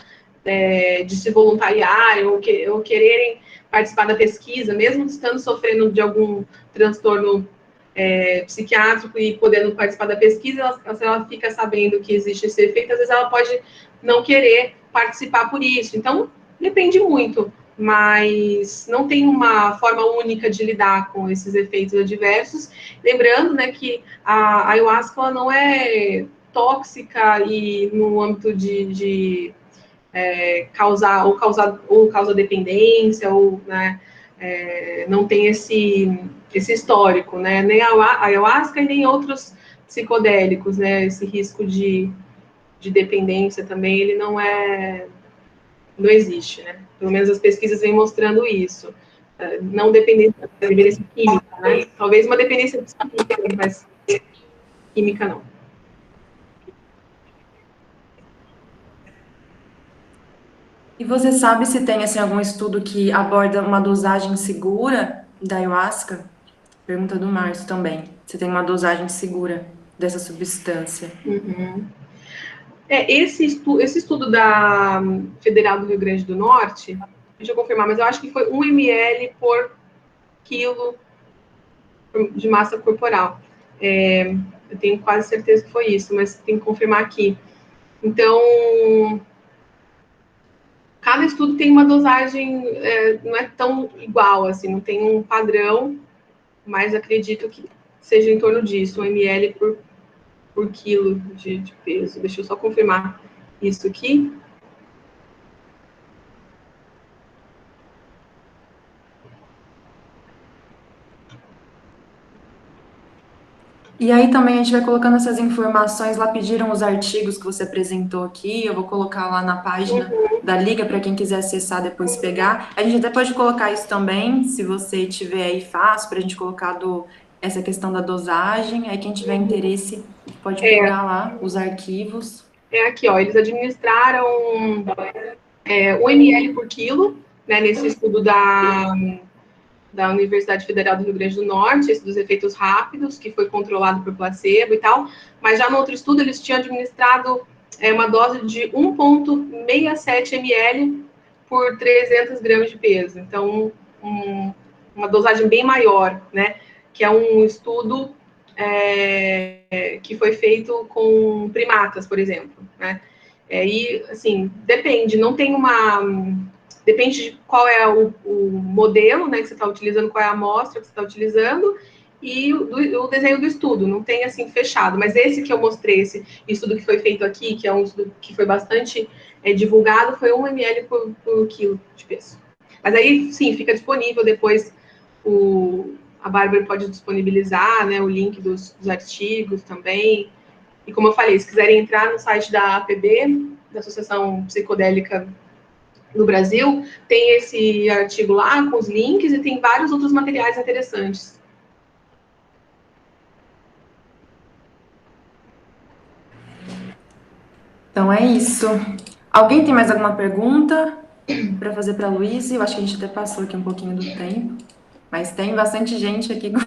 de se voluntariarem ou quererem participar da pesquisa, mesmo estando sofrendo de algum transtorno psiquiátrico e podendo participar da pesquisa, ela fica sabendo que existe esse efeito, às vezes ela pode não querer participar por isso. Então, depende muito, mas não tem uma forma única de lidar com esses efeitos adversos. Lembrando, né, que a ayahuasca ela não é tóxica e no âmbito de causa dependência, ou, né, não tem esse histórico, né? Nem a ayahuasca e nem outros psicodélicos, né? Esse risco de dependência também, ele não existe, né? Pelo menos as pesquisas vêm mostrando isso. Não dependência química, né? Talvez uma dependência psíquica, mas química não. E você sabe se tem assim, algum estudo que aborda uma dosagem segura da ayahuasca? Pergunta do Márcio também. Se tem uma dosagem segura dessa substância? Uhum. Esse estudo da Federal do Rio Grande do Norte, deixa eu confirmar, mas eu acho que foi 1 ml por quilo de massa corporal. Eu tenho quase certeza que foi isso, mas tem que confirmar aqui. Então, cada estudo tem uma dosagem, não é tão igual, assim, não tem um padrão, mas acredito que seja em torno disso, 1 ml por quilo de peso. Deixa eu só confirmar isso aqui. E aí também a gente vai colocando essas informações, lá pediram os artigos que você apresentou aqui, eu vou colocar lá na página da Liga para quem quiser acessar depois pegar. A gente até pode colocar isso também, se você tiver aí fácil, para a gente colocar essa questão da dosagem, aí quem tiver interesse pode pegar lá os arquivos. Aqui, ó, eles administraram 1 ml por quilo, né, nesse estudo da Universidade Federal do Rio Grande do Norte, esse dos efeitos rápidos, que foi controlado por placebo e tal, mas já no outro estudo eles tinham administrado uma dose de 1,67 ml por 300 gramas de peso. Então, uma dosagem bem maior, né? Que é um estudo que foi feito com primatas, por exemplo, né? E, assim, depende, não tem uma... Depende de qual é o modelo, né, que você está utilizando, qual é a amostra que você está utilizando, e o desenho do estudo, não tem, assim, fechado. Mas esse que eu mostrei, esse estudo que foi feito aqui, que é um estudo que foi bastante divulgado, foi 1 ml por quilo de peso. Mas aí, sim, fica disponível depois, a Bárbara pode disponibilizar, né, o link dos artigos também. E como eu falei, se quiserem entrar no site da APB, da Associação Psicodélica no Brasil, tem esse artigo lá com os links e tem vários outros materiais interessantes. Então é isso. Alguém tem mais alguma pergunta para fazer para a Luísa? Eu acho que a gente até passou aqui um pouquinho do tempo, mas tem bastante gente aqui com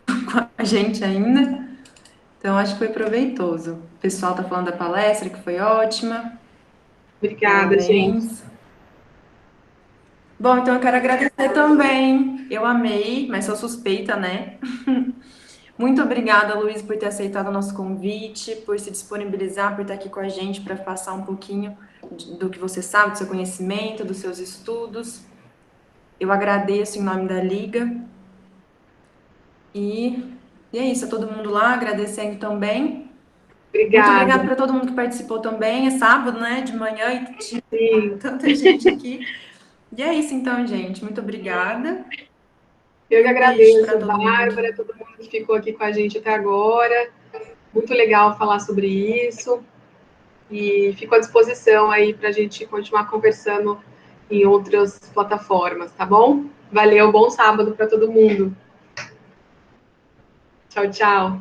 a gente ainda, então acho que foi proveitoso. O pessoal está falando da palestra, que foi ótima. Obrigada, gente. Parabéns. Bom, então eu quero agradecer também. Eu amei, mas sou suspeita, né? Muito obrigada, Luiz, por ter aceitado o nosso convite, por se disponibilizar, por estar aqui com a gente para passar um pouquinho do que você sabe, do seu conhecimento, dos seus estudos. Eu agradeço em nome da Liga. E é isso, a todo mundo lá agradecendo também. Muito obrigada Obrigada. para todo mundo que participou também. É sábado, né? De manhã e tinha Sim. tanta gente aqui. E é isso então, gente. Muito obrigada. Eu E que um beijo para agradeço, todo mundo. Bárbara, todo mundo que ficou aqui com a gente até agora. Muito legal falar sobre isso. E fico à disposição aí para a gente continuar conversando em outras plataformas, tá bom? Valeu, bom sábado para todo mundo. Tchau, tchau.